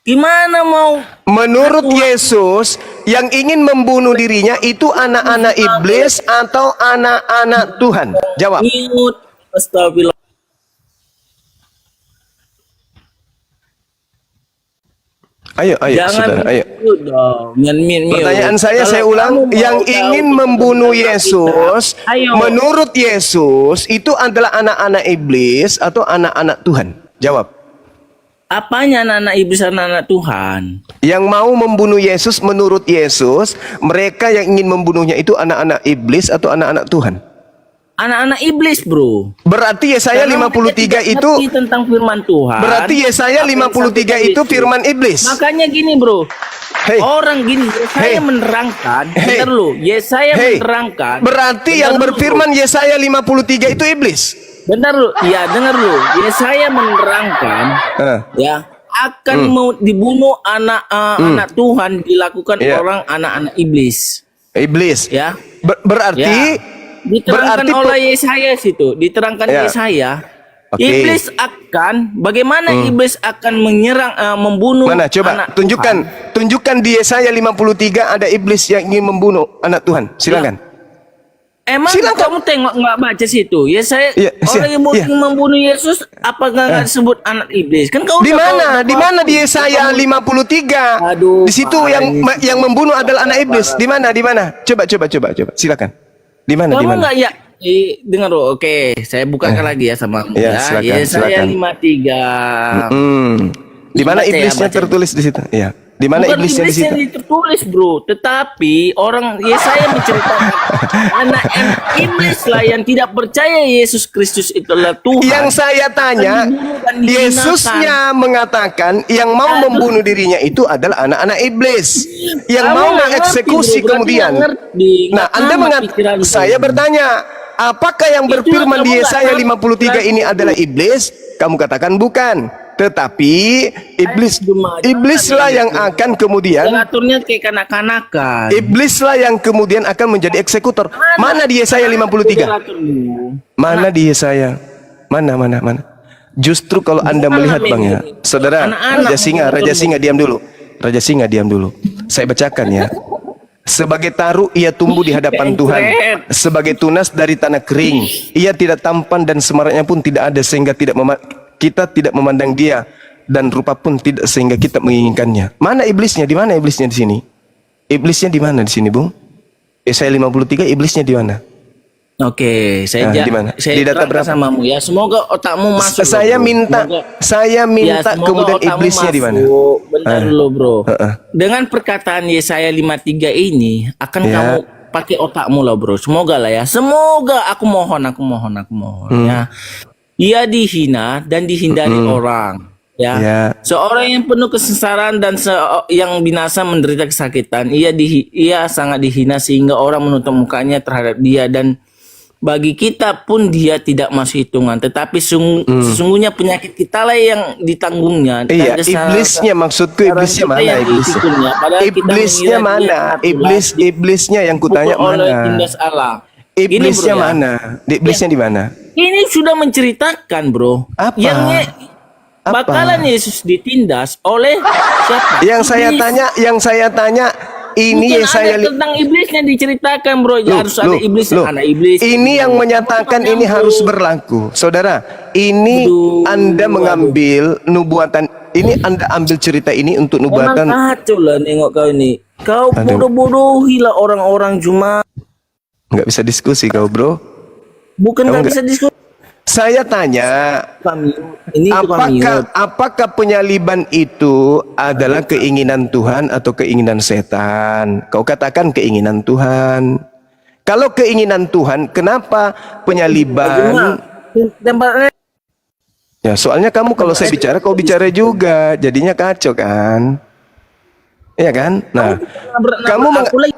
gimana mau Menurut Yesus, yang ingin membunuh dirinya itu anak-anak iblis atau anak-anak Tuhan? Jawab. mute. Astagfirullah. Ayo, Jangan saudara, ayo. mute dong. Jangan mute. Pertanyaan Kalau saya ulang, kamu mau yang tahu ingin kita membunuh tentang Yesus, kita, ayo. menurut Yesus itu adalah anak-anak iblis atau anak-anak Tuhan? Jawab. Apanya anak-anak iblis, anak-anak Tuhan? Yang mau membunuh Yesus menurut Yesus, mereka yang ingin membunuhnya itu anak-anak iblis atau anak-anak Tuhan? Anak-anak iblis, bro. Berarti Yesaya Karena mereka 53 tidak itu ngerti tentang firman Tuhan. berarti Yesaya Apa yang 53 disampaikan itu Yesus. firman iblis. Makanya gini, bro. Hei. Orang gini, Yesaya Hei. menerangkan. Hei. Bentar lu, Yesaya Hei, menerangkan. berarti Bentar yang lu, berfirman Yesaya 53 itu iblis. Bentar lu, ya dengar lu. Yesaya menerangkan, ya akan mau dibunuh anak Tuhan dilakukan Iya. orang anak-anak iblis, Iblis. ya. Berarti Diterangkan berarti oleh Yesaya situ, diterangkan Ya. Yesaya. Oke. Iblis akan bagaimana iblis akan menyerang membunuh mana coba anak tunjukkan Tuhan. tunjukkan di Yesaya 53 ada iblis yang ingin membunuh anak Tuhan. Silakan. Emang Silakan. kamu tengok nggak baca situ? Yesaya Iya, orang yang mau iya. membunuh Yesus apa nggak disebut anak iblis? Kan kau Di udah mana? tahu- Di mana di Yesaya 53? Aduh, Di situ parah yang ini. yang membunuh adalah anak iblis. Di mana? Di mana? Coba. Silakan. Di mana? Di Kamu mana? nggak ya dengar bro, oke, saya bukakan lagi ya sama kamu Ya, ya. silakan, Yesaya silakan. 53. Di mana Baca ya, iblisnya baca. tertulis di situ? Iya. Di mana Bukan iblisnya di situ? tertulis bro, tetapi orang Yesaya menceritakan anak iblis lah yang tidak percaya Yesus Kristus itu adalah Tuhan. Yang saya tanya, dibunuh dan dihinakan. Yesusnya mengatakan yang mau membunuh dirinya itu adalah anak-anak iblis. Yang Kamu mau nggak mengeksekusi ngerti, bro. Berarti kemudian. nggak ngerti, Nah, nggak Anda tamat pikiran, bro. saya bertanya, apakah yang Itulah berfirman kamu di nggak Yesaya tamat 53 ini pikiran, adalah iblis? Kamu katakan bukan. Tetapi iblislah yang akan kemudian Aturnya kayak kanak-kanakan. iblislah yang kemudian akan menjadi eksekutor. Mana di Yesaya 53? Mana di Yesaya? Mana? Justru kalau Anda melihat Bang ya, Saudara, Raja Singa diam dulu. Raja Singa diam dulu. Saya bacakan ya. Sebagai taru ia tumbuh di hadapan Tuhan. Sebagai tunas dari tanah kering. Ia tidak tampan dan semaraknya pun tidak ada sehingga kita tidak memandang dia, dan rupa pun tidak sehingga kita menginginkannya. Mana iblisnya? Di mana iblisnya di sini? Iblisnya di mana di sini, Bung? Yesaya 53 iblisnya di mana? Oke, Nah, di mana? saya Di data terangkan berapa? samamu ya. Semoga otakmu masuk. Saya bro. minta Semoga kemudian otakmu iblisnya di mana? masuk. Bentar dulu, bro. Heeh. Dengan perkataan Yesaya 53 ini akan Ya. kamu pakai otakmu lah, bro. Semoga lah ya. Semoga aku mohon ya. Ia dihina dan dihindari orang. Ya. Ya. Seorang yang penuh kesesaran dan yang binasa menderita kesakitan. Ia sangat dihina sehingga orang menutup mukanya terhadap dia, dan bagi kita pun dia tidak masuk hitungan. Tetapi sesungguhnya penyakit kita lah yang ditanggungnya. Dan Iya, kesalahan- iblisnya maksudku iblisnya kita mana yang iblisnya? dipikulnya. Padahal kita Iblisnya mengira dia mana? satu lah. Iblisnya yang kutanya Dipukul oleh mana? tindas Allah. Gini, Iblisnya bro, ya. mana? Iblisnya di mana? Ini sudah menceritakan, bro. Apa? Apa? Bakalan Yesus ditindas oleh siapa? Yang saya tanya ini Mungkin Yesaya ada tentang iblisnya diceritakan, bro. Harus ada iblis, loh. anak iblis. Ini yang menyatakan ini harus berlaku. Saudara, ini Anda mengambil nubuatan. Ini Anda ambil cerita ini untuk Memang nubuatan. kacau lah nengok kau ini. Kau Aduh. bodoh-bodohi lah orang-orang cuma. Nggak bisa diskusi kau, bro. Bukan Kamu nggak nggak- bisa diskusi. Saya tanya, Kami ini tukang mute. apakah penyaliban itu adalah keinginan Tuhan atau keinginan setan? Kau katakan keinginan Tuhan. Kalau keinginan Tuhan, kenapa penyaliban? Tempatnya Ya, soalnya kamu kalau saya bicara, kau bicara juga, jadinya kacau kan? Iya kan? Nah, kamu meng- aku lagi.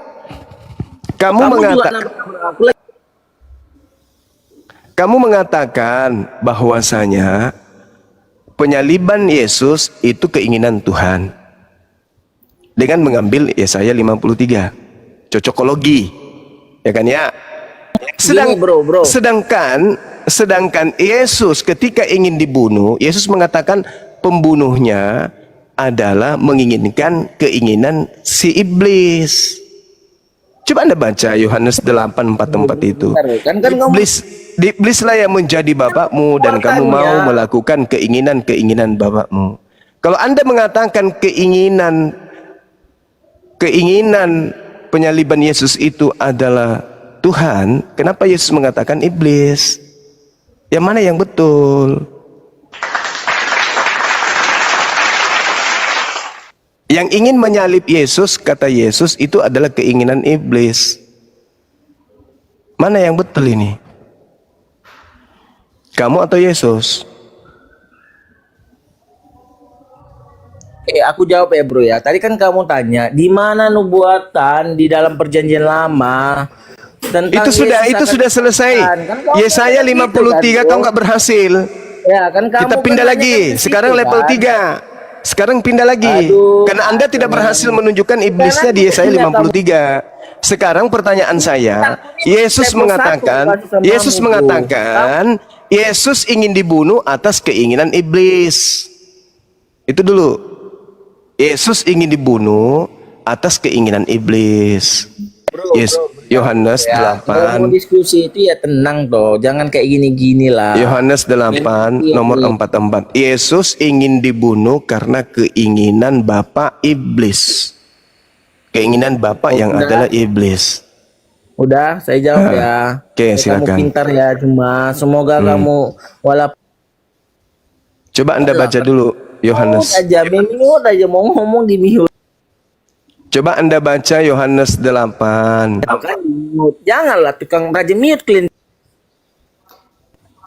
kamu Kamu juga mengatakan. nabrak aku lagi. Kamu mengatakan bahwasanya penyaliban Yesus itu keinginan Tuhan dengan mengambil Yesaya 53 cocokologi, ya kan ya? Gini, bro. Sedangkan Yesus ketika ingin dibunuh, Yesus mengatakan pembunuhnya adalah menginginkan keinginan si iblis. Coba Anda baca Yohanes 8:44 itu. Kan kamu Iblislah yang menjadi bapakmu dan kamu mau melakukan keinginan bapakmu. Kalau Anda mengatakan keinginan penyaliban Yesus itu adalah Tuhan, kenapa Yesus mengatakan iblis? Yang mana yang betul? Yang ingin menyalib Yesus, kata Yesus, itu adalah keinginan iblis. Mana yang betul ini? Kamu atau Yesus? Aku jawab ya, bro ya. Tadi kan kamu tanya, di mana nubuatan di dalam perjanjian lama tentang Itu sudah Yesus akan selesai. Kan kamu Yesaya kan 53 gitu, kau kan, nggak berhasil. Ya, kan kamu Kita pindah kan lagi. nanya kan Sekarang situ, level kan? 3. Sekarang pindah lagi. Aduh, Karena Anda tidak berhasil menunjukkan iblisnya di Yesaya 53. Sekarang pertanyaan saya, Yesus mengatakan, Yesus ingin dibunuh atas keinginan iblis. Itu dulu. Yesus ingin dibunuh atas keinginan iblis. Yes, Yohanes Ya, kalau mau 8. diskusi itu ya tenang toh, jangan kayak gini-gini lah. Yohanes 8 nomor 44. Yesus ingin dibunuh karena keinginan bapa iblis. Keinginan bapa yang adalah iblis. Udah, saya jawab ya. Oke, Kamu silakan. pintar ya, cuma semoga kamu walaupun Coba Anda baca dulu Yohanes. aja minut aja mau ngomong di mute. Coba Anda baca Yohanes 8. Kan di mute. Janganlah tukang raja mute kalian.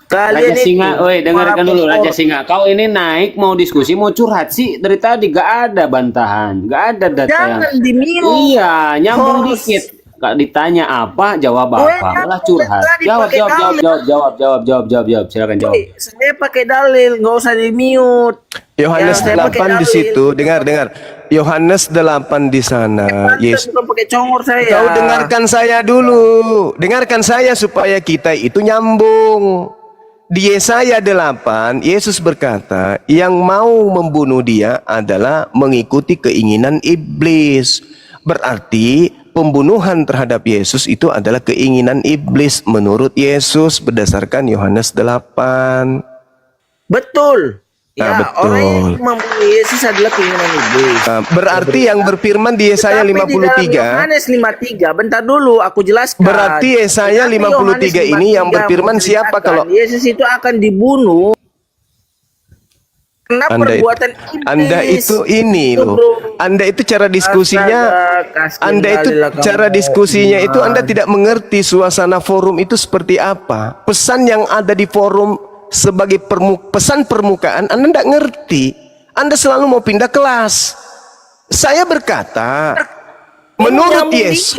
Raja Singa, oi dengarkan dulu Raja Singa. Kau ini naik mau diskusi mau curhat sih dari tadi gak ada bantahan, gak ada data Jangan yang. di mute. Iya, nyambung Host. dikit. Kak ditanya apa, jawab Gue apa, kan malah curhat. tadi Jawab, pakai jawab, jawab, dalil. jawab. Silakan jawab. Saya pakai dalil, nggak usah di mute. Yohanes Ya, saya pakai 8 di dalil. situ, dengar. Yohanes 8 di sana. Yes. Bukan pakai congor saya. Kau dengarkan saya dulu. Dengarkan saya supaya kita itu nyambung. Di Yesaya 8, Yesus berkata, yang mau membunuh dia adalah mengikuti keinginan iblis. Berarti pembunuhan terhadap Yesus itu adalah keinginan iblis menurut Yesus berdasarkan Yohanes 8. Betul. Ya, betul. orang yang membunuh Yesus adalah keinginan iblis. Berarti yang berfirman di Yesaya Tapi di dalam 53, Yohanes 53, bentar dulu aku jelaskan. berarti Yesaya Tapi 53 Yohanes ini yang 53 berfirman siapa menceritakan kalau Yesus itu akan dibunuh karena perbuatan iblis. Anda itu ini loh. bro. Anda itu cara diskusinya Anda itu cara diskusinya itu Anda tidak mengerti suasana forum itu seperti apa. Pesan yang ada di forum sebagai pesan permukaan Anda tidak ngerti. Anda selalu mau pindah kelas. Saya berkata menurut Yesus.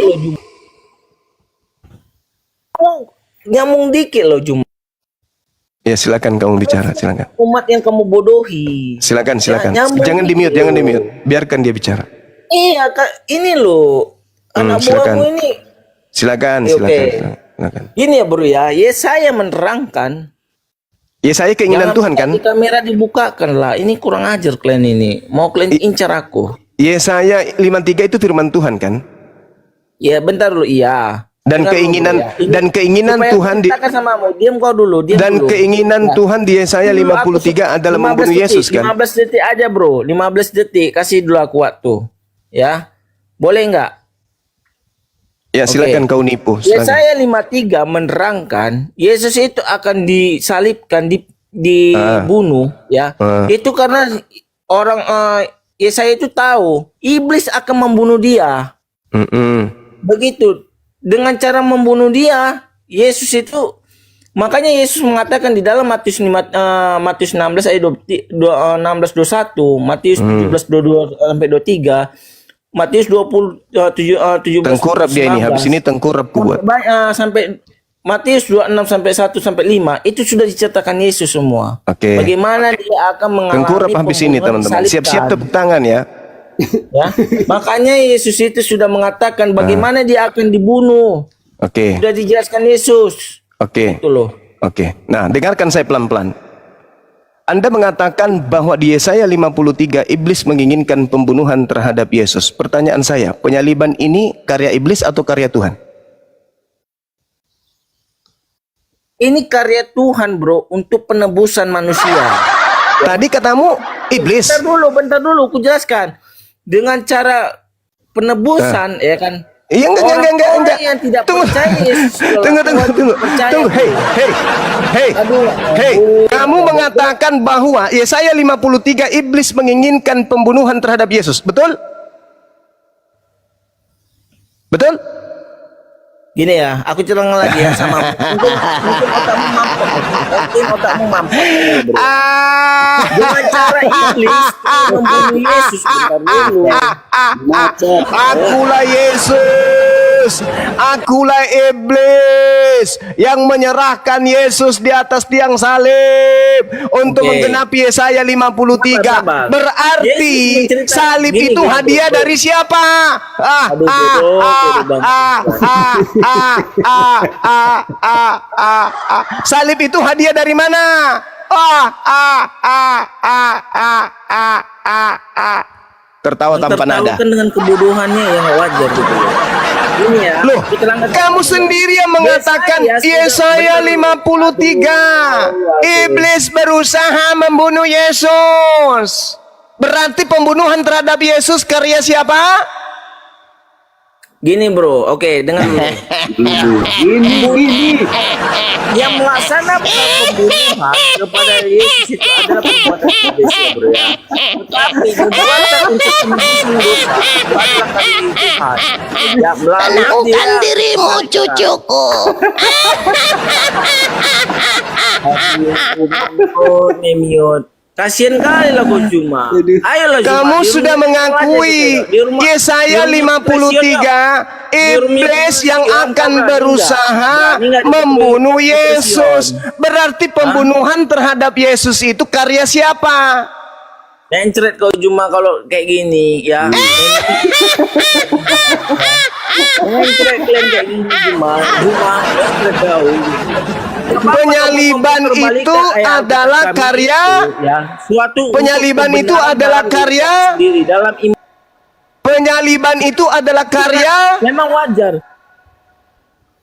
Nyambung dikit loh Jum. Ya silakan kamu bicara, silakan. Umat yang kamu bodohi. Silakan. Ya, nyambung Jangan dikit di loh. mute. Biarkan dia bicara. Iya, ini loh. Anak silakan. buahmu ini. Silakan. Ini ya bro ya, Yesaya menerangkan. Yesaya keinginan Jangan Tuhan kan? di kamera dibukakan lah. Ini kurang ajar kalian ini. Mau kalian incar aku. Yesaya 53 itu firman Tuhan kan? Ya bentar dulu, iya. Dan Dengar keinginan dulu, ya. dan keinginan Supaya Tuhan aku di ceritakan sama kamu. Diam kau dulu, dan dulu. keinginan Ya. Tuhan di Yesaya Dulu aku 53 adalah 15 membunuh detik, Yesus kan? 15 detik aja bro, 15 detik. Kasih dulu aku waktu. Ya, boleh nggak? Ya silakan kau nipu. Silakan. Yesaya 53 menerangkan Yesus itu akan disalibkan, dibunuh, ya. Itu karena orang Yesaya itu tahu iblis akan membunuh dia. Begitu. Dengan cara membunuh dia, Yesus itu makanya Yesus mengatakan di dalam Matius 16 ayat 16 21, Matius 17 22 sampai 23, Matius 17 Tengkurap dia ini, habis ini tengkurap kuat. sampai Matius 26 sampai 1 sampai 5 itu sudah diceritakan Yesus semua. Oke. Bagaimana dia akan mengalami Tengkurap habis ini pembunuhan, teman-teman. disalibkan. Siap-siap tepuk tangan ya. Ya. Makanya Yesus itu sudah mengatakan bagaimana dia akan dibunuh. Oke. Sudah dijelaskan Yesus. Oke. Itu loh. Oke. Nah, dengarkan saya pelan-pelan. Anda mengatakan bahwa di Yesaya 53 iblis menginginkan pembunuhan terhadap Yesus. Pertanyaan saya, penyaliban ini karya iblis atau karya Tuhan? Ini karya Tuhan, bro, untuk penebusan manusia. Tadi katamu iblis. Bentar dulu, aku jelaskan. Dengan cara penebusan, ya kan? Iya enggak. Orang yang tidak percaya Yesus. Tunggu. Percaya. Tunggu. Hey. Kamu mengatakan bahwa Yesaya 53 iblis menginginkan pembunuhan terhadap Yesus. Betul? Betul? Gini ya, aku cerang lagi ya sama mungkin otakmu mampet. Bro. Dengan cara iblis membunuh Yesus, bentar dulu. Akulah Yesus, akulah iblis yang menyerahkan Yesus di atas tiang salib untuk menggenapi Yesaya 53. Sabar. Berarti Yesus salib gini, itu gini, hadiah bro. dari siapa? Salib itu hadiah dari mana? Tertawa tanpa nada. Tertawakan dengan kebodohannya yang wajar gitu. Ini ya. Loh, aku terangkan kamu sama sendiri yang mengatakan Yesaya 53 iblis berusaha membunuh Yesus. Berarti pembunuhan terhadap Yesus karya siapa? Gini bro, oke, dengar dulu. Ini yang melaksanakan pembunuhan kepada Yesus itu adalah perbuatan manusia bro ya. Tetapi perbuatan untuk menembus dosa itu adalah karya Tuhan. Ya melalui Tenangkan dia. dirimu, cucuku. Oh, Nemiot. Kasian kali lah kau cuma. Ayolah Juma. Kamu Di sudah rumah mengakui aja kita. Di rumah- Yesaya di rumah 53 iblis yang akan berusaha membunuh Yesus. Berarti pembunuhan terhadap Yesus itu karya siapa? Encret kau Juma kalau kayak gini ya. Encret kalian kayak gini Juma. Juma encret kau. Penyaliban itu adalah karya. Penyaliban itu adalah karya. Sendiri dalam iman Penyaliban itu adalah karya. memang wajar.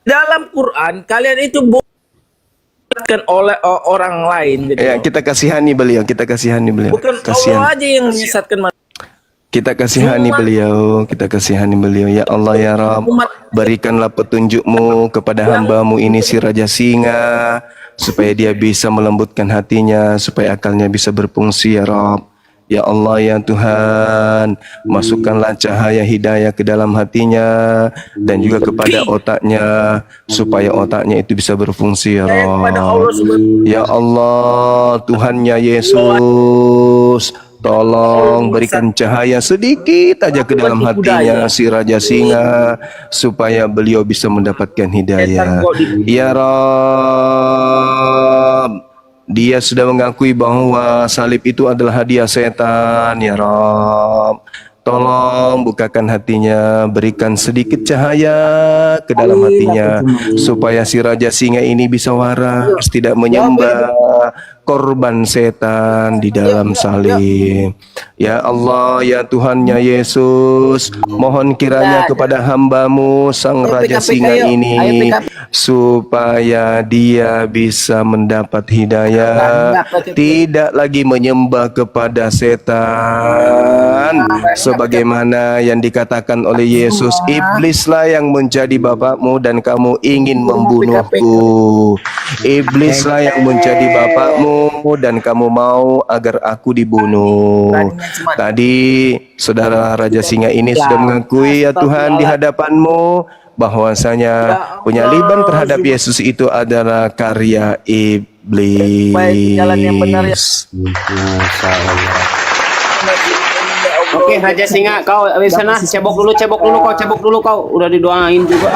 Dalam Quran kalian itu bukan oleh orang lain gitu. Ya, kita kasihani beliau, kita kasihani beliau. Bukan Kasihan. Allah aja yang menyesatkan manusia. Kita kasihani beliau, kita kasihani beliau. Ya Allah ya Rabb, berikanlah petunjukmu kepada hambamu ini si Raja Singa, supaya dia bisa melembutkan hatinya, supaya akalnya bisa berfungsi ya Rabb. Ya Allah ya Tuhan, masukkanlah cahaya hidayah ke dalam hatinya dan juga kepada otaknya, supaya otaknya itu bisa berfungsi ya Rabb. Ya Allah, Tuhannya Yesus, tolong berikan cahaya sedikit aja ke dalam hatinya si Raja Singa, supaya beliau bisa mendapatkan hidayah. Ya Rabb, dia sudah mengakui bahwa salib itu adalah hadiah setan. Ya Rabb, tolong bukakan hatinya, berikan sedikit cahaya ke dalam hatinya, supaya si Raja Singa ini bisa waras, tidak menyembah korban setan di dalam salib. Ya Allah, ya Tuhannya Yesus, mohon kiranya kepada hambamu sang Raja Singa ini, supaya dia bisa mendapat hidayah, tidak lagi menyembah kepada setan, sebagaimana yang dikatakan oleh Yesus, iblislah yang menjadi bapakmu dan kamu ingin membunuhku. Iblislah yang menjadi bapakmu dan kamu mau agar aku dibunuh. Tadi saudara Raja Singa ini sudah mengakui ya Tuhan di hadapanmu bahwasanya penyaliban terhadap Yesus itu adalah karya iblis. Oke, Raja Singa, kau di sana cebok dulu kau, udah didoain juga.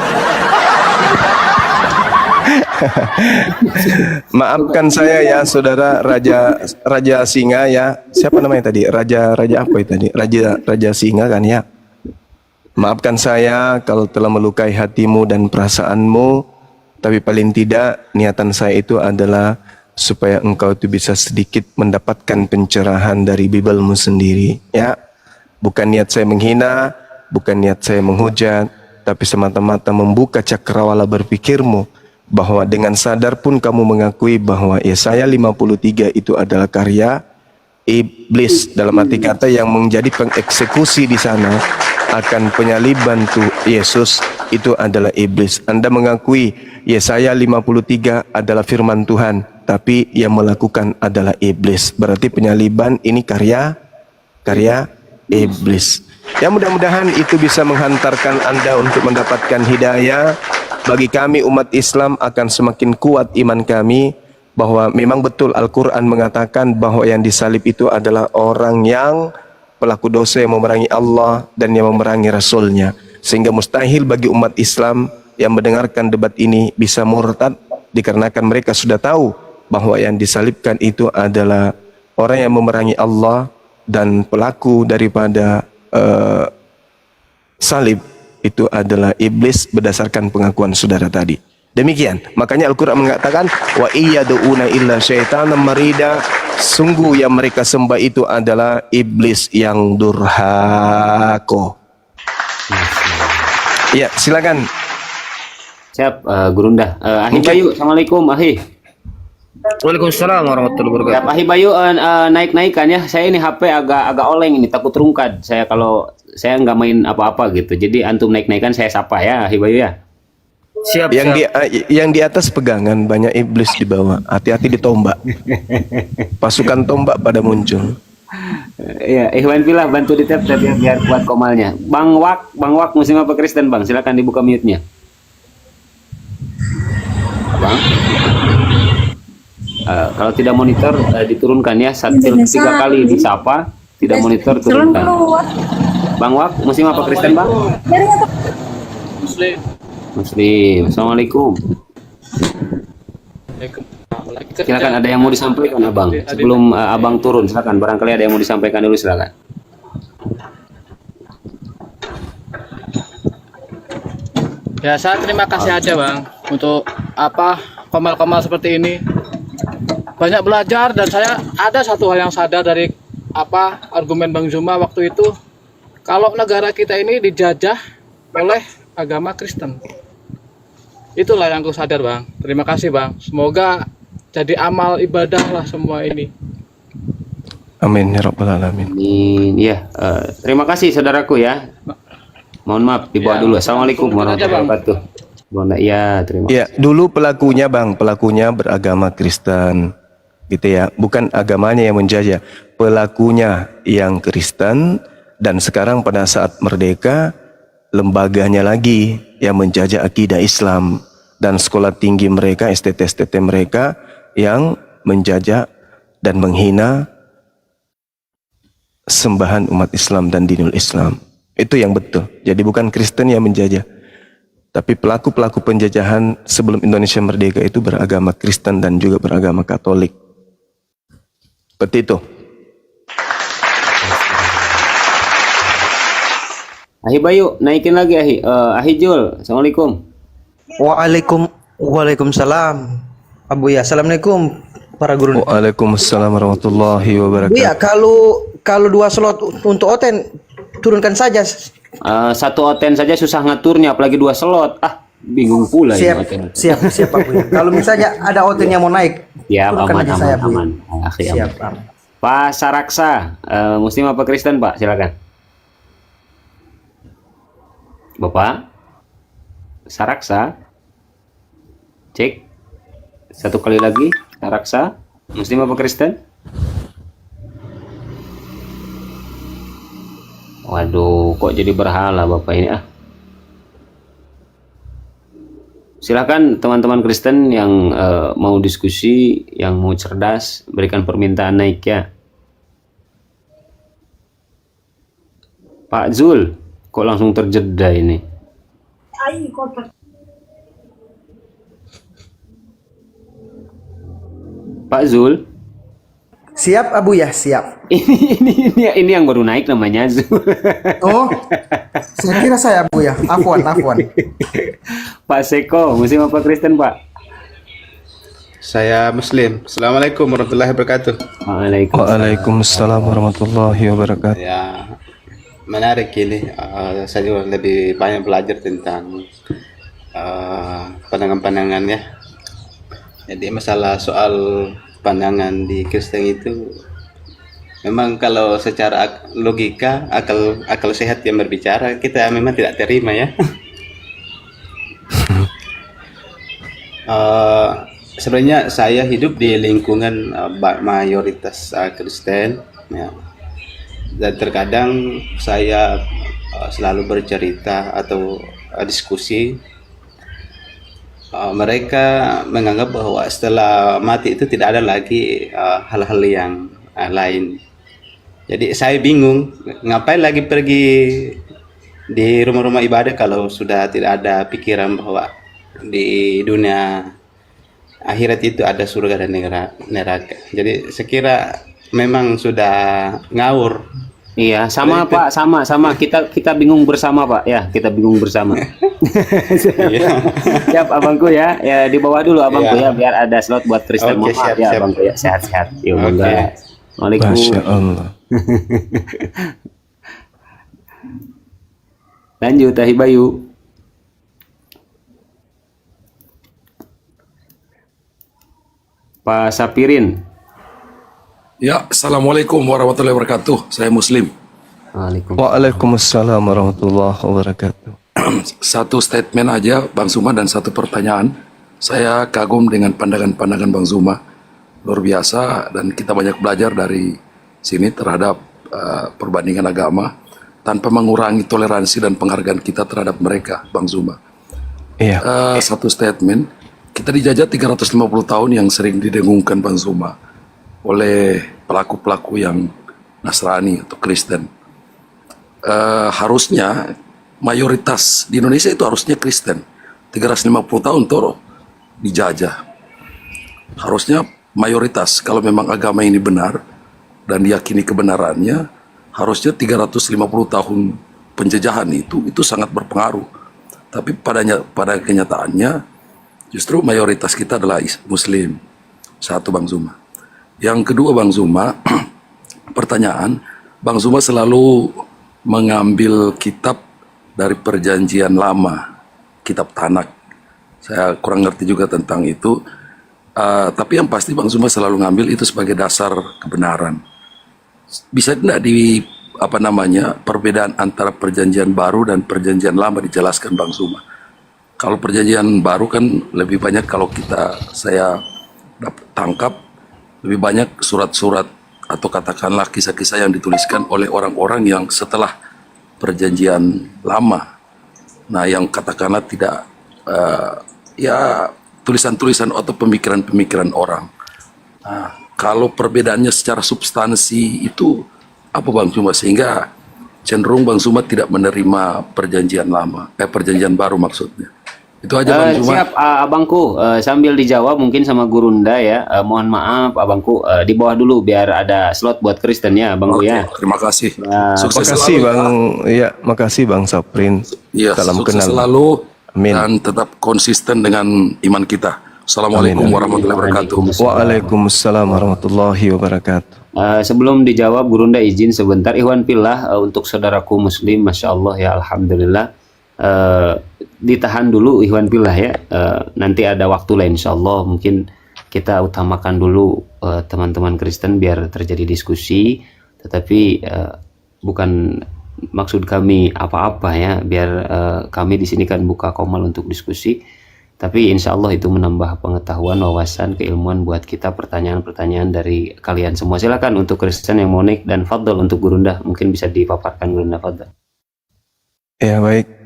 Maafkan saya ya saudara Raja Singa ya. Siapa namanya tadi? Raja apa itu tadi? Raja Singa kan ya. Maafkan saya kalau telah melukai hatimu dan perasaanmu, tapi paling tidak niatan saya itu adalah supaya engkau itu bisa sedikit mendapatkan pencerahan dari Bibelmu sendiri ya. Bukan niat saya menghina, bukan niat saya menghujat, tapi semata-mata membuka cakrawala berpikirmu, bahwa dengan sadar pun kamu mengakui bahwa Yesaya 53 itu adalah karya iblis, dalam arti kata yang menjadi pengeksekusi di sana akan penyaliban tuh Yesus itu adalah iblis. Anda mengakui Yesaya 53 adalah firman Tuhan, tapi yang melakukan adalah iblis. Berarti penyaliban ini karya iblis. Ya mudah-mudahan itu bisa menghantarkan Anda untuk mendapatkan hidayah. Bagi kami umat Islam akan semakin kuat iman kami bahwa memang betul Al-Quran mengatakan bahwa yang disalib itu adalah orang yang pelaku dosa yang memerangi Allah dan yang memerangi Rasulnya. Sehingga mustahil bagi umat Islam yang mendengarkan debat ini bisa murtad, dikarenakan mereka sudah tahu bahwa yang disalibkan itu adalah orang yang memerangi Allah, dan pelaku daripada salib itu adalah iblis berdasarkan pengakuan saudara tadi. Demikian, makanya Al-Quran mengatakan wa iyyaduuna illa syaitanan marida, sungguh yang mereka sembah itu adalah iblis yang durhaka. Ya, silakan. Siap, Gurunda. Ahi Bayu, assalamualaikum, Ahi. Waalaikumsalam warahmatullahi wabarakatuh. Ya, Pak Hibayu naik-naikan ya. Saya ini HP agak oleng ini, takut rungkad. Saya kalau saya nggak main apa-apa gitu. Jadi antum naik-naikan saya sapa ya, Hibayu ya. Siap, Yang siap. yang di atas pegangan banyak iblis di bawah. Hati-hati ditombak. Pasukan tombak pada muncul. Iya, Ikhwan Filah bantu di tap biar kuat komalnya. Bang Wak Muslim apa Kristen Bang? Silakan dibuka mute-nya. Bang. Kalau tidak monitor diturunkan ya, tiga kali disapa, tidak monitor turunkan. Bang Wak Muslim apa Kristen Bang? Muslim. Muslim. Assalamualaikum. Silakan, ada yang mau disampaikan Abang sebelum Abang turun, silakan, barangkali ada yang mau disampaikan dulu, silakan. Ya, saya terima kasih aja Bang untuk komal-komal seperti ini. Banyak belajar dan saya ada satu hal yang sadar dari argumen Bang Zuma waktu itu, kalau negara kita ini dijajah oleh agama Kristen. Itulah yang aku sadar Bang. Terima kasih Bang. Semoga jadi amal ibadah lah semua ini. Amin ya rabbal alamin. Amin. Ya, terima kasih saudaraku ya. Mohon maaf dibawa dulu. Assalamualaikum warahmatullahi wabarakatuh. Ya, terima kasih. Ya, dulu pelakunya beragama Kristen, gitu ya. Bukan agamanya yang menjajah, pelakunya yang Kristen, dan sekarang pada saat merdeka, lembaganya lagi yang menjajah akidah Islam, dan sekolah tinggi mereka, STT mereka yang menjajah dan menghina sembahan umat Islam dan dinul Islam. Itu yang betul. Jadi bukan Kristen yang menjajah, tapi pelaku-pelaku penjajahan sebelum Indonesia merdeka itu beragama Kristen dan juga beragama Katolik. Seperti itu. Ahi Bayu, naikin lagi Ahi. Ahi Jul, Assalamualaikum. Waalaikumsalam. Abu ya, assalamualaikum para guru. Waalaikumsalam warahmatullahi Bu wabarakatuh. ya, kalau 2 slot untuk Oten turunkan saja. Satu Oten saja susah ngaturnya, apalagi 2 slot. Bingung pula ini Oten. Siap Abu ya. Kalau misalnya ada Oten yang mau naik, Ya, turunkan aja saya, Bu. aman. Akhi, Siap. aman. Pak Saraksa, Muslim apa Kristen Pak? Silakan. Bapak Saraksa, cek satu kali lagi. Saraksa, Muslim apa Kristen? Waduh, kok jadi berhala Bapak ini Silakan teman-teman Kristen yang mau diskusi, yang mau cerdas, berikan permintaan naik ya. Pak Zul, kok langsung terjeda ini? Pak Zul, Siap Abu ya, siap. ini yang baru naik namanya Zul. Oh, saya kira saya Abu ya. Afwan. Pak Seko, Muslim apa Kristen Pak? Saya Muslim. Assalamualaikum warahmatullahi wabarakatuh. Waalaikumsalam warahmatullahi wabarakatuh. Ya, menarik ini. Saya juga lebih banyak belajar tentang pandangan-pandangannya. Jadi masalah soal pandangan di Kristen itu, memang kalau secara logika, akal sehat yang berbicara, kita memang tidak terima ya. Sebenarnya saya hidup di lingkungan mayoritas Kristen ya. Dan terkadang saya selalu bercerita atau diskusi, mereka menganggap bahwa setelah mati itu tidak ada lagi hal-hal yang lain. Jadi saya bingung, ngapain lagi pergi di rumah-rumah ibadah kalau sudah tidak ada pikiran bahwa di dunia akhirat itu ada surga dan neraka. Jadi sekira memang sudah ngawur. Iya, sama Pak, sama. Kita bingung bersama Pak. Ya, kita bingung bersama. Siap Abangku ya. Ya, di bawah dulu Abangku ya, biar ada slot buat Kristen. Oke, Maaf siap. ya Abangku ya. Sehat-sehat. Yuk, Oke. Waalaikumsalam. Masya Allah. Lanjut Ahi Bayu. Pak Sapirin. Ya, Assalamualaikum warahmatullahi wabarakatuh. Saya Muslim. Waalaikumsalam warahmatullahi wabarakatuh. Satu statement aja Bang Zuma dan satu pertanyaan. Saya kagum dengan pandangan-pandangan Bang Zuma. Luar biasa dan kita banyak belajar dari sini terhadap perbandingan agama tanpa mengurangi toleransi dan penghargaan kita terhadap mereka, Bang Zuma. Iya. Satu statement, kita dijajah 350 tahun yang sering didengungkan Bang Zuma oleh pelaku-pelaku yang Nasrani atau Kristen. Harusnya mayoritas di Indonesia itu harusnya Kristen. 350 tahun Toro dijajah. Harusnya mayoritas kalau memang agama ini benar dan diyakini kebenarannya, harusnya 350 tahun penjajahan itu sangat berpengaruh. Tapi pada kenyataannya justru mayoritas kita adalah Muslim. Satu Bang Zuma. Yang kedua Bang Zuma, pertanyaan, Bang Zuma selalu mengambil kitab dari perjanjian lama, kitab Tanak. Saya kurang ngerti juga tentang itu. Tapi yang pasti Bang Zuma selalu ngambil itu sebagai dasar kebenaran. Bisa tidak perbedaan antara perjanjian baru dan perjanjian lama dijelaskan Bang Zuma? Kalau perjanjian baru kan lebih banyak kalau saya tangkap lebih banyak surat-surat atau katakanlah kisah-kisah yang dituliskan oleh orang-orang yang setelah perjanjian lama. Nah, yang katakanlah tidak tulisan-tulisan atau pemikiran-pemikiran orang. Nah, kalau perbedaannya secara substansi itu apa Bang Zuma, sehingga cenderung Bang Zuma tidak menerima perjanjian lama, perjanjian baru maksudnya. Itu aja Bang Zuma. Siap abangku, sambil dijawab mungkin sama Gurunda ya. Mohon maaf abangku, di bawah dulu biar ada slot buat Kristen ya abangku ya. Terima kasih. Sukses makasih selalu, Bang. Ya, makasih Bang Saprin. Iya, salam sukses kenal selalu. Amin. Dan tetap konsisten dengan iman kita. Assalamualaikum warahmatullahi wabarakatuh. Waalaikumsalam warahmatullahi wabarakatuh. Sebelum dijawab Gurunda izin sebentar Ikhwan Fillah, untuk saudaraku Muslim, Masya Allah ya, Alhamdulillah. Ditahan dulu Ikhwan Fillah ya, nanti ada waktu lain Insya Allah mungkin kita utamakan dulu teman-teman Kristen biar terjadi diskusi, tetapi bukan maksud kami apa-apa ya, biar kami di sini kan buka komal untuk diskusi, tapi Insya Allah itu menambah pengetahuan, wawasan, keilmuan buat kita, pertanyaan-pertanyaan dari kalian semua. Silakan untuk Kristen yang mau naik, dan Fadl untuk Gurunda mungkin bisa dipaparkan Gurunda, Fadl. Ya baik.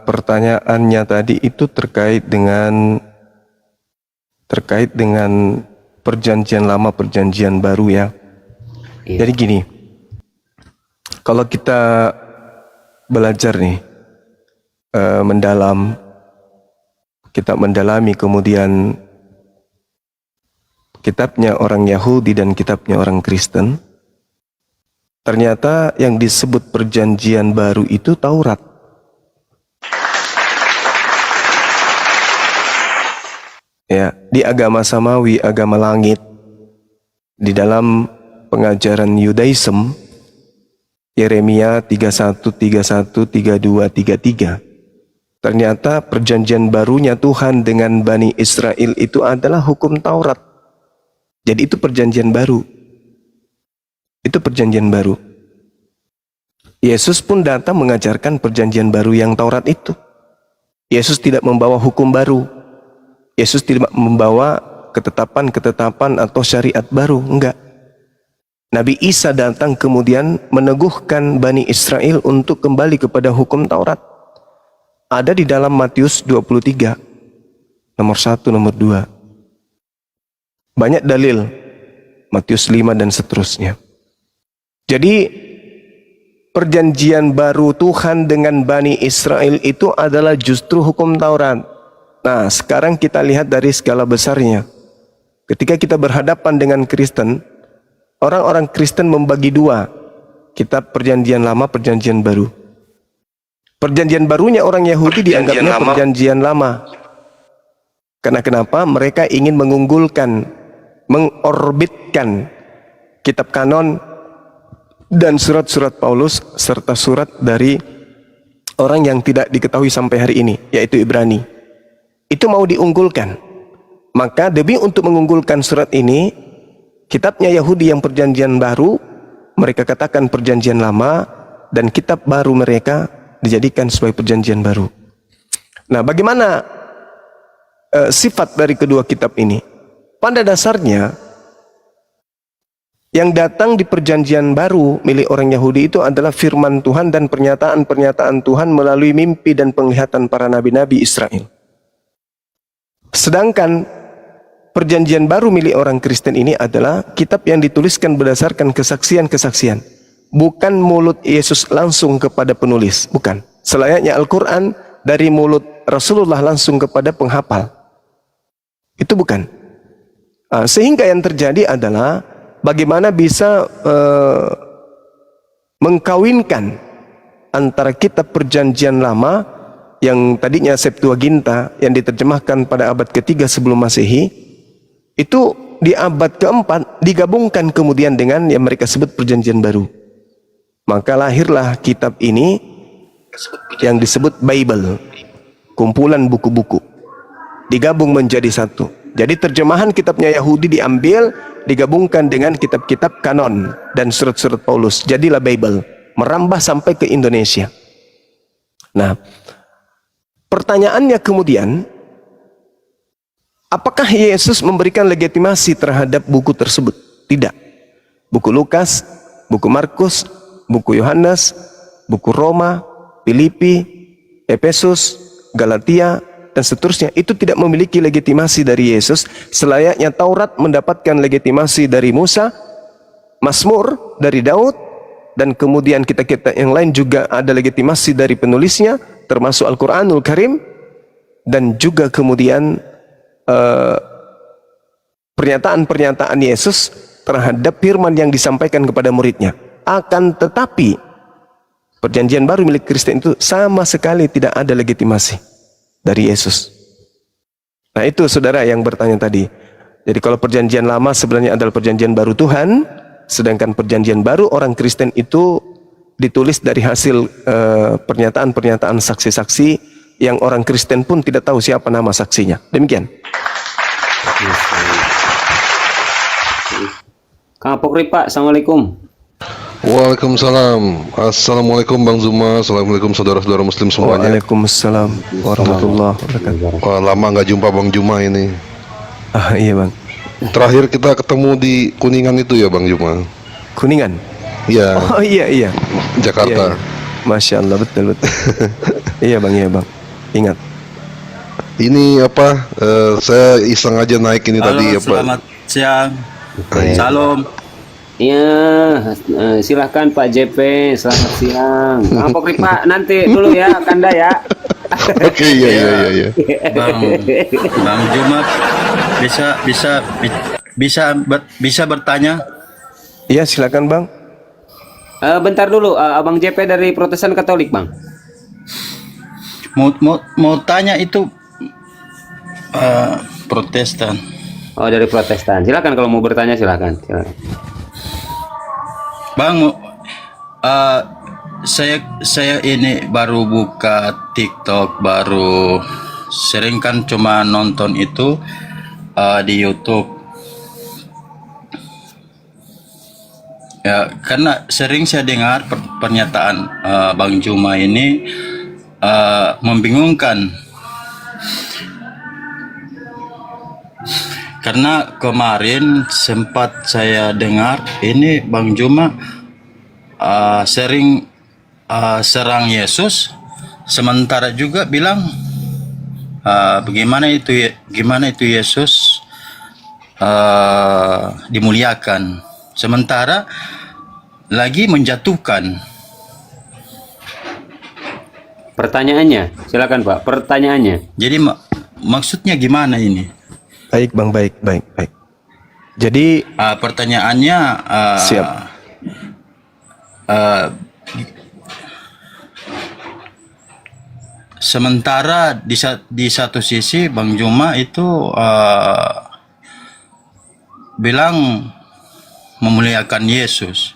Pertanyaannya tadi itu terkait dengan perjanjian lama, perjanjian baru ya. Iya. Jadi gini, kalau kita belajar nih kita mendalami kemudian kitabnya orang Yahudi dan kitabnya orang Kristen, ternyata yang disebut perjanjian baru itu Taurat. Ya, di agama samawi, agama langit, di dalam pengajaran Yudaism, Yeremia 31, 31, 32, 33, ternyata perjanjian barunya Tuhan dengan Bani Israel itu adalah hukum Taurat. Jadi itu perjanjian baru. Itu perjanjian baru. Yesus pun datang mengajarkan perjanjian baru yang Taurat itu. Yesus tidak membawa hukum baru. Yesus tidak membawa ketetapan-ketetapan atau syariat baru, enggak. Nabi Isa datang kemudian meneguhkan Bani Israel untuk kembali kepada hukum Taurat. Ada di dalam Matius 23, nomor 1, nomor 2. Banyak dalil, Matius 5 dan seterusnya. Jadi, perjanjian baru Tuhan dengan Bani Israel itu adalah justru hukum Taurat. Nah, sekarang kita lihat dari skala besarnya. Ketika kita berhadapan dengan Kristen, orang-orang Kristen membagi dua, kitab perjanjian lama, perjanjian baru. Perjanjian barunya orang Yahudi dianggapnya perjanjian lama. Karena kenapa? Mereka ingin mengunggulkan, mengorbitkan kitab kanon dan surat-surat Paulus serta surat dari orang yang tidak diketahui sampai hari ini, yaitu Ibrani. Itu mau diunggulkan. Maka demi untuk mengunggulkan surat ini, kitabnya Yahudi yang perjanjian baru mereka katakan perjanjian lama, dan kitab baru mereka dijadikan sebagai perjanjian baru. Nah, bagaimana sifat dari kedua kitab ini? Pada dasarnya yang datang di perjanjian baru milik orang Yahudi itu adalah firman Tuhan dan pernyataan-pernyataan Tuhan melalui mimpi dan penglihatan para nabi-nabi Israel. Sedangkan perjanjian baru milik orang Kristen ini adalah kitab yang dituliskan berdasarkan kesaksian-kesaksian. Bukan mulut Yesus langsung kepada penulis, bukan. Selayaknya Al-Quran dari mulut Rasulullah langsung kepada penghafal. Itu bukan. Sehingga yang terjadi adalah bagaimana bisa mengkawinkan antara kitab perjanjian lama yang tadinya Septuaginta yang diterjemahkan pada abad ketiga sebelum Masehi, itu di abad keempat digabungkan kemudian dengan yang mereka sebut perjanjian baru. Maka lahirlah kitab ini yang disebut Bible, kumpulan buku-buku digabung menjadi satu. Jadi terjemahan kitabnya Yahudi diambil, digabungkan dengan kitab-kitab kanon dan surat-surat Paulus, jadilah Bible, merambah sampai ke Indonesia. Nah, pertanyaannya kemudian, apakah Yesus memberikan legitimasi terhadap buku tersebut? Tidak. Buku Lukas, buku Markus, buku Yohanes, buku Roma, Filipi, Efesus, Galatia, dan seterusnya, itu tidak memiliki legitimasi dari Yesus, selayaknya Taurat mendapatkan legitimasi dari Musa, Mazmur dari Daud, dan kemudian kitab-kitab yang lain juga ada legitimasi dari penulisnya, termasuk Al-Quranul Karim, dan juga kemudian pernyataan-pernyataan Yesus terhadap firman yang disampaikan kepada muridnya. Akan tetapi perjanjian baru milik Kristen itu sama sekali tidak ada legitimasi dari Yesus. Nah, itu saudara yang bertanya tadi. Jadi kalau perjanjian lama sebenarnya adalah perjanjian baru Tuhan, sedangkan perjanjian baru orang Kristen itu ditulis dari hasil pernyataan-pernyataan saksi-saksi yang orang Kristen pun tidak tahu siapa nama saksinya. Demikian. Kang Apokri Pak, Assalamualaikum. Waalaikumsalam. Assalamualaikum Bang Zuma. Assalamualaikum saudara-saudara muslim semuanya. Waalaikumsalam warahmatullahi wabarakatuh. Wah, lama nggak jumpa Bang Juma ini. Iya Bang. Terakhir kita ketemu di Kuningan itu ya Bang Juma. Kuningan? Iya. Oh iya. Jakarta. Iya. Masya Allah, betul. Iya Bang. Ingat. Ini apa? Saya iseng aja naik ini tadi apa? Selamat siang. Salam. Iya, silahkan Pak JP, selamat siang. Kang Apokri Pak, nanti dulu ya, Kanda ya. Oke, iya. Bang Juma bisa bertanya? Iya, silakan Bang. Bentar dulu, Abang JP dari Protestan Katolik, Bang. Mau tanya itu Protestan. Oh, dari Protestan. Silakan kalau mau bertanya, silakan. Bang, saya ini baru buka TikTok, baru sering kan cuma nonton itu di YouTube. Ya, karena sering saya dengar pernyataan Bang Juma ini membingungkan. Karena kemarin sempat saya dengar ini Bang Juma sering serang Yesus, sementara juga bilang gimana itu Yesus dimuliakan, sementara lagi menjatuhkan. Pertanyaannya, silakan Pak. Pertanyaannya. Jadi maksudnya gimana ini? Baik Bang, baik. Jadi pertanyaannya siap. Sementara di satu sisi Bang Juma itu bilang memuliakan Yesus,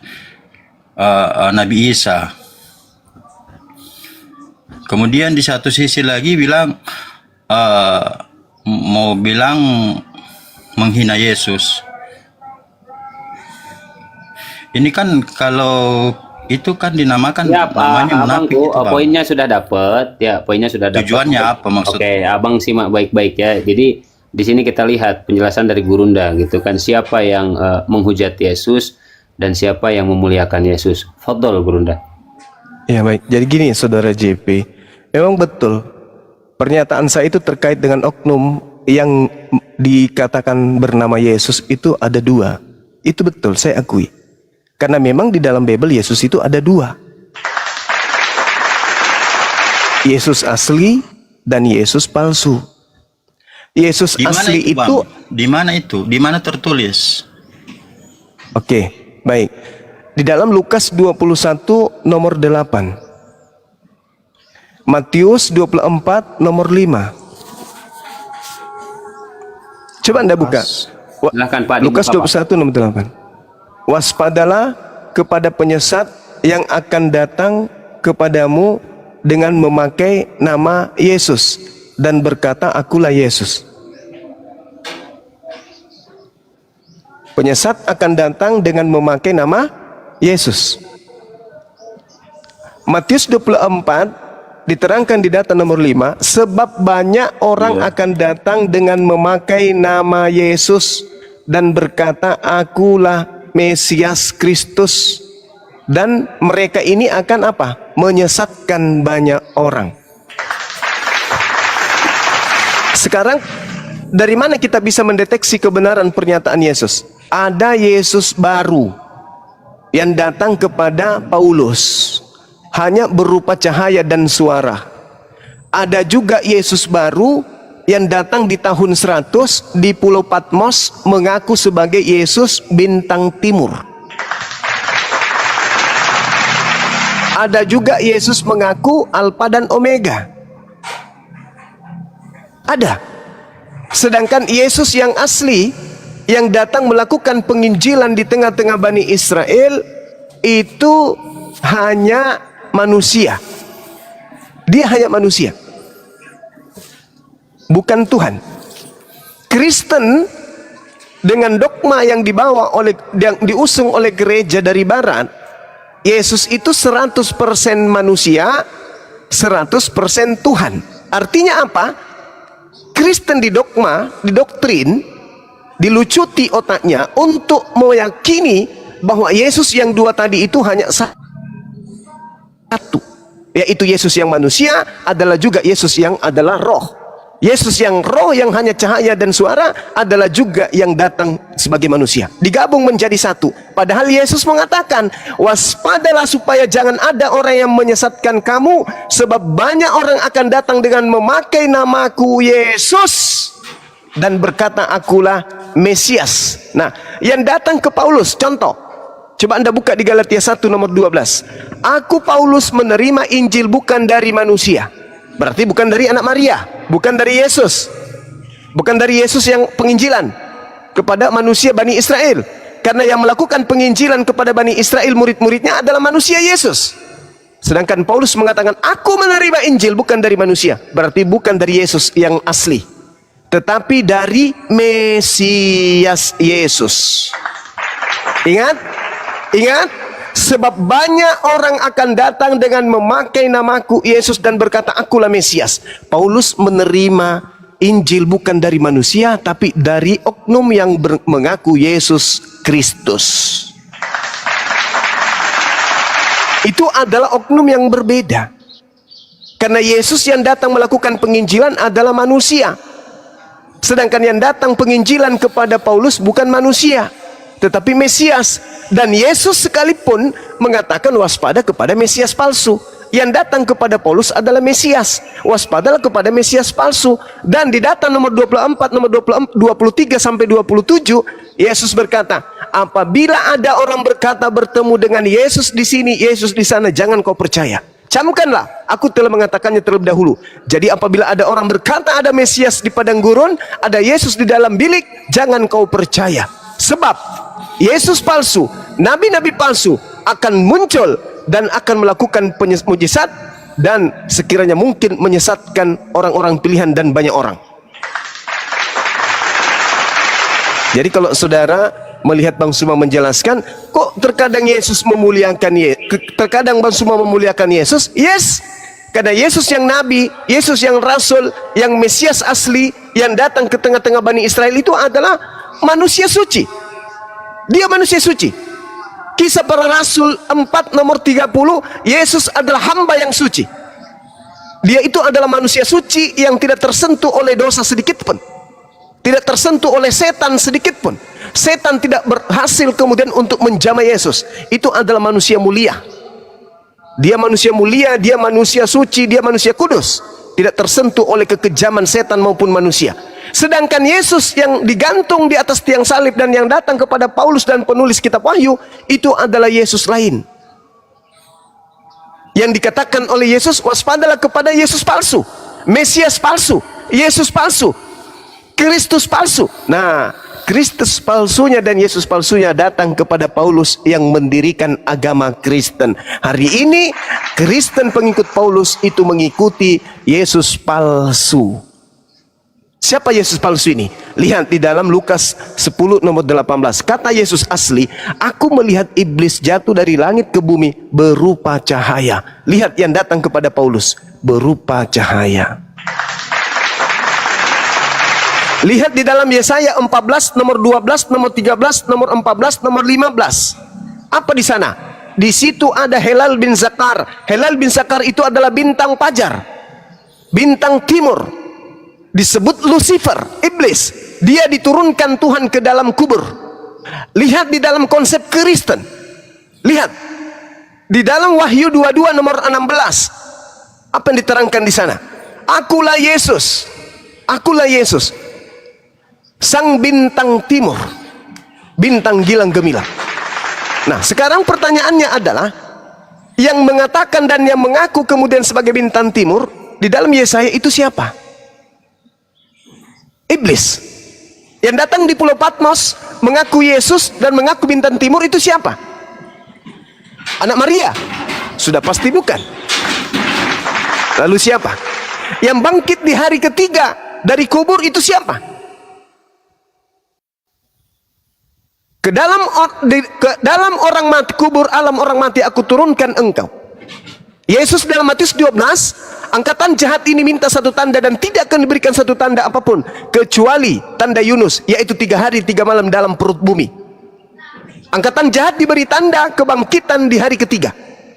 Nabi Isa. Kemudian di satu sisi lagi bilang mau bilang menghina Yesus. Ini kan kalau itu kan dinamakan Ya, namanya munafik abangku, itu, Bang. poinnya sudah dapat. Ya, poinnya sudah dapat. Tujuannya apa maksudnya? Oke, abang simak baik-baik ya. Jadi di sini kita lihat penjelasan dari Gurunda gitu kan, siapa yang menghujat Yesus dan siapa yang memuliakan Yesus. Fadol Gurunda. Ya baik, jadi gini saudara JP, memang betul pernyataan saya itu terkait dengan oknum yang dikatakan bernama Yesus itu ada dua. Itu betul, saya akui. Karena memang di dalam Bible Yesus itu ada dua. Yesus asli dan Yesus palsu. Yesus Di mana asli Bang? itu, Di mana itu? Di mana tertulis? oke, baik. Di dalam Lukas 21 nomor 8. Matius 24 nomor 5. Coba Anda buka. Silahkan Pak. Lukas dibuka, Pak. 21 nomor 8. Waspadalah kepada penyesat yang akan datang kepadamu dengan memakai nama Yesus dan berkata, akulah Yesus. Penyesat akan datang dengan memakai nama Yesus. Matius 24 diterangkan di data nomor 5, sebab banyak orang akan datang dengan memakai nama Yesus dan berkata, akulah Mesias Kristus, dan mereka ini akan apa? Menyesatkan banyak orang. Sekarang dari mana kita bisa mendeteksi kebenaran pernyataan Yesus? Ada Yesus baru yang datang kepada Paulus, hanya berupa cahaya dan suara. Ada juga Yesus baru yang datang di tahun 100 di Pulau Patmos, mengaku sebagai Yesus bintang timur. Ada juga Yesus mengaku Alfa dan Omega. Ada. Sedangkan Yesus yang asli, yang datang melakukan penginjilan di tengah-tengah Bani Israel, itu hanya manusia. Dia hanya manusia, bukan Tuhan. Kristen dengan dogma yang dibawa oleh, yang diusung oleh gereja dari barat, Yesus itu 100% manusia, 100% Tuhan. Artinya apa? Kristen di dogma, di doktrin, dilucuti otaknya untuk meyakini bahwa Yesus yang dua tadi itu hanya satu, yaitu Yesus yang manusia adalah juga Yesus yang adalah roh. Yesus yang roh, yang hanya cahaya dan suara, adalah juga yang datang sebagai manusia, digabung menjadi satu. Padahal Yesus mengatakan, waspadalah supaya jangan ada orang yang menyesatkan kamu, sebab banyak orang akan datang dengan memakai namaku Yesus dan berkata, akulah Mesias. Nah, yang datang ke Paulus, contoh, coba Anda buka di Galatia 1 nomor 12. Aku Paulus menerima Injil bukan dari manusia. Berarti bukan dari anak Maria, bukan dari Yesus. Bukan dari Yesus yang penginjilan kepada manusia Bani Israel. Karena yang melakukan penginjilan kepada Bani Israel, murid-muridnya adalah manusia Yesus. Sedangkan Paulus mengatakan, aku menerima Injil bukan dari manusia. Berarti bukan dari Yesus yang asli, tetapi dari Mesias Yesus. Ingat? Ingat? Sebab banyak orang akan datang dengan memakai namaku Yesus dan berkata, akulah Mesias. Paulus menerima Injil bukan dari manusia, tapi dari oknum yang mengaku Yesus Kristus. Itu adalah oknum yang berbeda. Karena Yesus yang datang melakukan penginjilan adalah manusia. Sedangkan yang datang penginjilan kepada Paulus bukan manusia, tetapi Mesias. Dan Yesus sekalipun mengatakan waspada kepada Mesias palsu. Yang datang kepada Paulus adalah Mesias. Waspadalah kepada Mesias palsu. Dan di data nomor 24, nomor 23 sampai 27, Yesus berkata, apabila ada orang berkata bertemu dengan Yesus di sini, Yesus di sana, jangan kau percaya. Camkanlah, aku telah mengatakannya terlebih dahulu. Jadi apabila ada orang berkata ada Mesias di padang gurun, ada Yesus di dalam bilik, jangan kau percaya. Sebab Yesus palsu, nabi-nabi palsu akan muncul dan akan melakukan mujizat dan sekiranya mungkin menyesatkan orang-orang pilihan dan banyak orang. Jadi kalau saudara melihat Bang Suma menjelaskan, kok terkadang Yesus memuliakan terkadang Bang Suma memuliakan Yesus? Yes, karena Yesus yang nabi, Yesus yang rasul, yang Mesias asli, yang datang ke tengah-tengah Bani Israel itu adalah manusia suci. Dia manusia suci. Kisah para Rasul 4 nomor 30, Yesus adalah hamba yang suci. Dia itu adalah manusia suci yang tidak tersentuh oleh dosa sedikit pun, tidak tersentuh oleh setan sedikit pun. Setan tidak berhasil kemudian untuk menjamah Yesus. Itu adalah manusia mulia. Dia manusia mulia, dia manusia suci, dia manusia kudus, tidak tersentuh oleh kekejaman setan maupun manusia. Sedangkan Yesus yang digantung di atas tiang salib dan yang datang kepada Paulus dan penulis kitab Wahyu, itu adalah Yesus lain. Yang dikatakan oleh Yesus, waspadalah kepada Yesus palsu, Mesias palsu, Yesus palsu, Kristus palsu. Nah, Kristus palsunya dan Yesus palsunya datang kepada Paulus yang mendirikan agama Kristen. Hari ini Kristen pengikut Paulus itu mengikuti Yesus palsu. Siapa Yesus palsu ini? Lihat di dalam Lukas 10 nomor 18. Kata Yesus asli, aku melihat iblis jatuh dari langit ke bumi berupa cahaya. Lihat yang datang kepada Paulus, berupa cahaya. Lihat di dalam Yesaya 14 nomor 12, nomor 13, nomor 14, nomor 15. Apa di sana? Di situ ada Helal bin Zakar. Helal bin Zakar itu adalah bintang fajar, bintang timur. Disebut Lucifer, iblis. Dia diturunkan Tuhan ke dalam kubur. Lihat di dalam konsep Kristen. Lihat di dalam Wahyu 22 nomor 16. Apa yang diterangkan di sana? Akulah Yesus. Akulah Yesus, sang bintang timur, bintang gilang gemilang. Nah, sekarang pertanyaannya adalah, yang mengatakan dan yang mengaku kemudian sebagai bintang timur di dalam Yesaya itu siapa? Iblis. Yang datang di Pulau Patmos mengaku Yesus dan mengaku bintang timur itu siapa? Anak Maria? Sudah pasti bukan. Lalu siapa? Yang bangkit di hari ketiga dari kubur itu siapa? Ke dalam orang mati, kubur alam orang mati aku turunkan engkau. Yesus dalam Matius 12, angkatan jahat ini minta satu tanda dan tidak akan diberikan satu tanda apapun kecuali tanda Yunus, yaitu 3 hari 3 malam dalam perut bumi. Angkatan jahat diberi tanda kebangkitan di hari ketiga.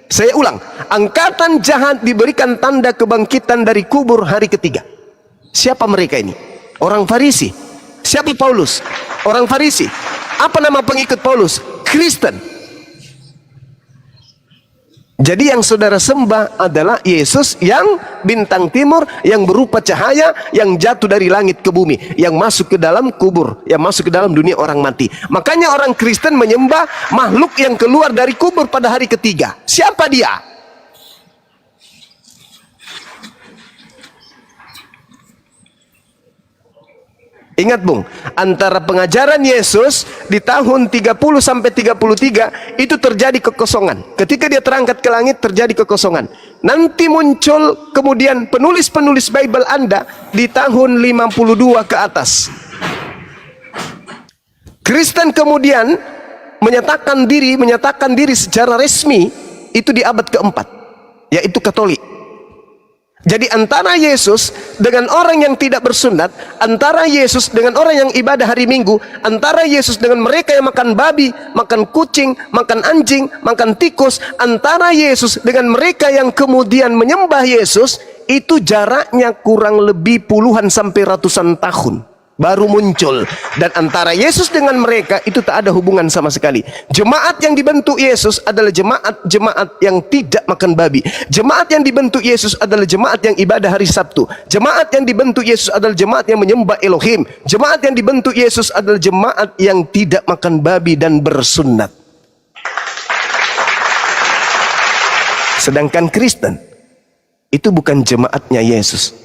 Saya ulang, angkatan jahat diberikan tanda kebangkitan dari kubur hari ketiga. Siapa mereka ini? Orang Farisi. Siapa Paulus? Orang Farisi. Apa nama pengikut Paulus? Kristen. Jadi yang saudara sembah adalah Yesus yang bintang timur, yang berupa cahaya, yang jatuh dari langit ke bumi, yang masuk ke dalam kubur, yang masuk ke dalam dunia orang mati. Makanya orang Kristen menyembah makhluk yang keluar dari kubur pada hari ketiga. Siapa dia? Ingat Bung, antara pengajaran Yesus di tahun 30 sampai 33 itu terjadi kekosongan. Ketika dia terangkat ke langit terjadi kekosongan. Nanti muncul kemudian penulis-penulis Bible Anda di tahun 52 ke atas. Kristen kemudian menyatakan diri secara resmi itu di abad keempat, yaitu Katolik. Jadi antara Yesus dengan orang yang tidak bersunat, antara Yesus dengan orang yang ibadah hari Minggu, antara Yesus dengan mereka yang makan babi, makan kucing, makan anjing, makan tikus, antara Yesus dengan mereka yang kemudian menyembah Yesus, itu jaraknya kurang lebih puluhan sampai ratusan tahun baru muncul. Dan antara Yesus dengan mereka itu tak ada hubungan sama sekali. Jemaat yang dibentuk Yesus adalah jemaat yang tidak makan babi. Jemaat yang dibentuk Yesus adalah jemaat yang ibadah hari Sabtu. Jemaat yang dibentuk Yesus adalah jemaat yang menyembah Elohim. Jemaat yang dibentuk Yesus adalah jemaat yang tidak makan babi dan bersunat. Sedangkan Kristen itu bukan jemaatnya Yesus.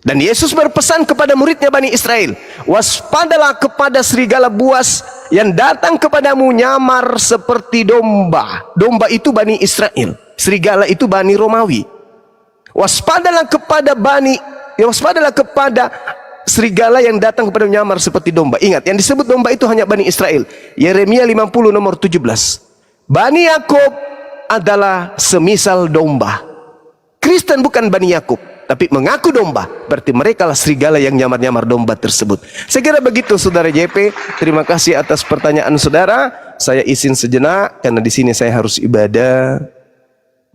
Dan Yesus berpesan kepada muridnya Bani Israel, waspadalah kepada serigala buas yang datang kepadamu nyamar seperti domba. Domba itu Bani Israel, serigala itu Bani Romawi. Waspadalah kepada serigala yang datang kepada menyamar seperti domba. Ingat, yang disebut domba itu hanya Bani Israel. Yeremia 50 nomor 17. Bani Yakub adalah semisal domba. Kristen bukan Bani Yakub, tapi mengaku domba. Berarti mereka lah serigala yang nyamar-nyamar domba tersebut. Saya kira begitu, Saudara JP. Terima kasih atas pertanyaan saudara. Saya izin sejenak karena di sini saya harus ibadah,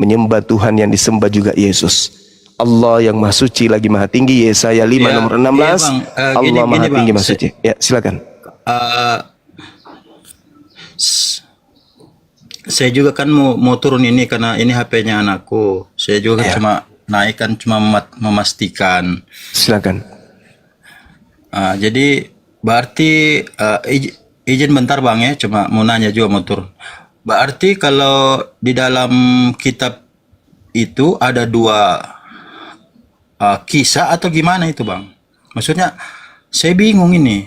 menyembah Tuhan yang disembah juga Yesus. Allah yang Maha Suci lagi Maha Tinggi. Yesaya 5 nomor 16. Allah Maha Tinggi Maha Suci. Ya, silakan. Saya juga kan mau turun ini karena ini HP-nya anakku. Saya juga kan cuma naikkan, cuma memastikan. Silakan. Jadi berarti izin bentar Bang ya, cuma mau nanya juga mau turun. Berarti kalau di dalam kitab itu ada dua kisah atau gimana itu Bang? Maksudnya saya bingung ini.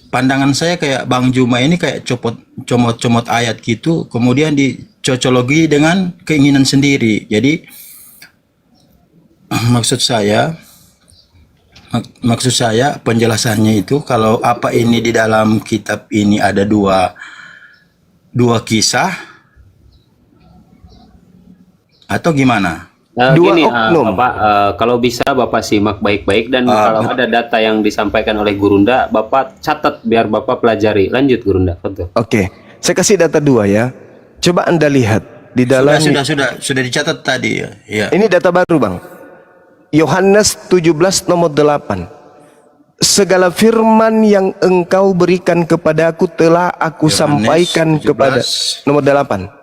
Pandangan saya kayak Bang Juma ini kayak comot ayat gitu, kemudian dicocologi dengan keinginan sendiri. Jadi maksud saya penjelasannya itu kalau apa ini di dalam kitab ini ada dua kisah atau gimana? Gini, Bapak, kalau bisa Bapak simak baik-baik dan kalau ada data yang disampaikan oleh Gurunda, Bapak catat biar Bapak pelajari. Lanjut Gurunda. Oke, saya kasih data 2 ya. Coba Anda lihat di dalam. Sudah dicatat tadi ya. Ya. Ini data baru Bang. Yohanes 17 nomor 8. Segala firman yang engkau berikan kepadaku telah aku sampaikan 17. kepada nomor 8.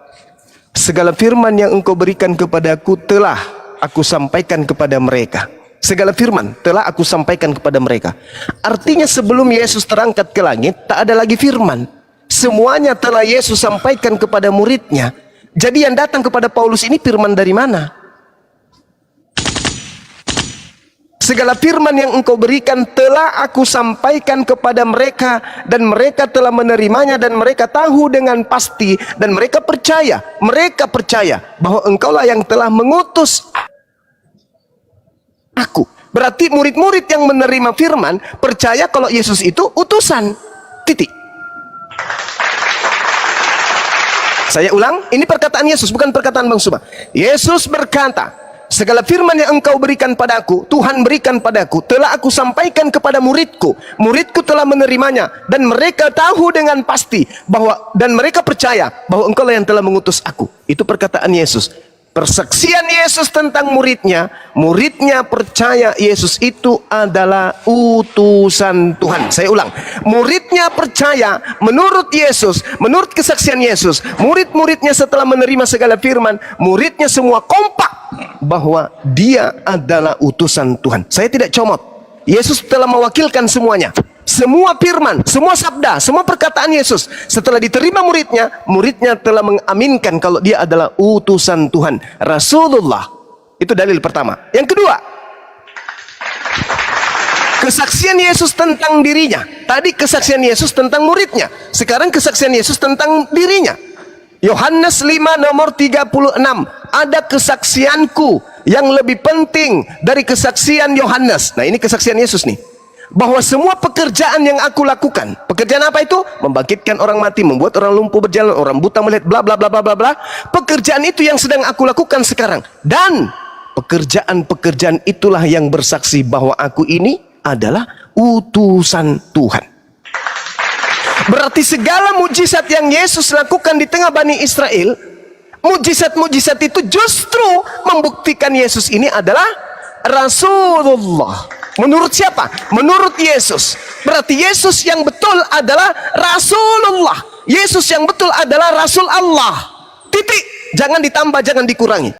Segala firman yang engkau berikan kepadaku telah aku sampaikan kepada mereka. Segala firman telah aku sampaikan kepada mereka. Artinya sebelum Yesus terangkat ke langit, tak ada lagi firman. Semuanya telah Yesus sampaikan kepada muridnya. Jadi yang datang kepada Paulus ini firman dari mana? Segala firman yang engkau berikan telah aku sampaikan kepada mereka, dan mereka telah menerimanya, dan mereka tahu dengan pasti, dan mereka percaya bahwa engkaulah yang telah mengutus aku. Berarti murid-murid yang menerima firman percaya kalau Yesus itu utusan. Titik. Saya ulang, ini perkataan Yesus, bukan perkataan Bang Suba. Yesus berkata, segala firman yang engkau berikan padaku, Tuhan berikan padaku, telah aku sampaikan kepada muridku. Muridku telah menerimanya, dan mereka tahu dengan pasti bahwa, dan mereka percaya bahwa engkaulah yang telah mengutus aku. Itu perkataan Yesus. Persaksian Yesus tentang muridnya, muridnya percaya Yesus itu adalah utusan Tuhan. Saya ulang, muridnya percaya menurut Yesus, menurut kesaksian Yesus. Murid-muridnya setelah menerima segala firman, muridnya semua kompak bahwa dia adalah utusan Tuhan. Saya tidak comot. Yesus telah mewakilkan semuanya. Semua firman, semua sabda, semua perkataan Yesus setelah diterima muridnya, muridnya telah mengaminkan kalau dia adalah utusan Tuhan, Rasulullah. Itu dalil pertama. Yang kedua, kesaksian Yesus tentang dirinya. Tadi kesaksian Yesus tentang muridnya, sekarang kesaksian Yesus tentang dirinya. Yohanes 5 nomor 36. Ada kesaksianku yang lebih penting dari kesaksian Yohanes. Nah, ini kesaksian Yesus nih, bahwa semua pekerjaan yang aku lakukan, pekerjaan apa itu? Membangkitkan orang mati, membuat orang lumpuh berjalan, orang buta melihat, bla bla bla bla bla bla. Pekerjaan itu yang sedang aku lakukan sekarang, dan pekerjaan-pekerjaan itulah yang bersaksi bahwa aku ini adalah utusan Tuhan. Berarti segala mujizat yang Yesus lakukan di tengah Bani Israel, mujizat-mujizat itu justru membuktikan Yesus ini adalah Rasulullah. Menurut siapa? Menurut Yesus. Berarti Yesus yang betul adalah Rasulullah. Yesus yang betul adalah Rasul Allah. Titik. Jangan ditambah, jangan dikurangi.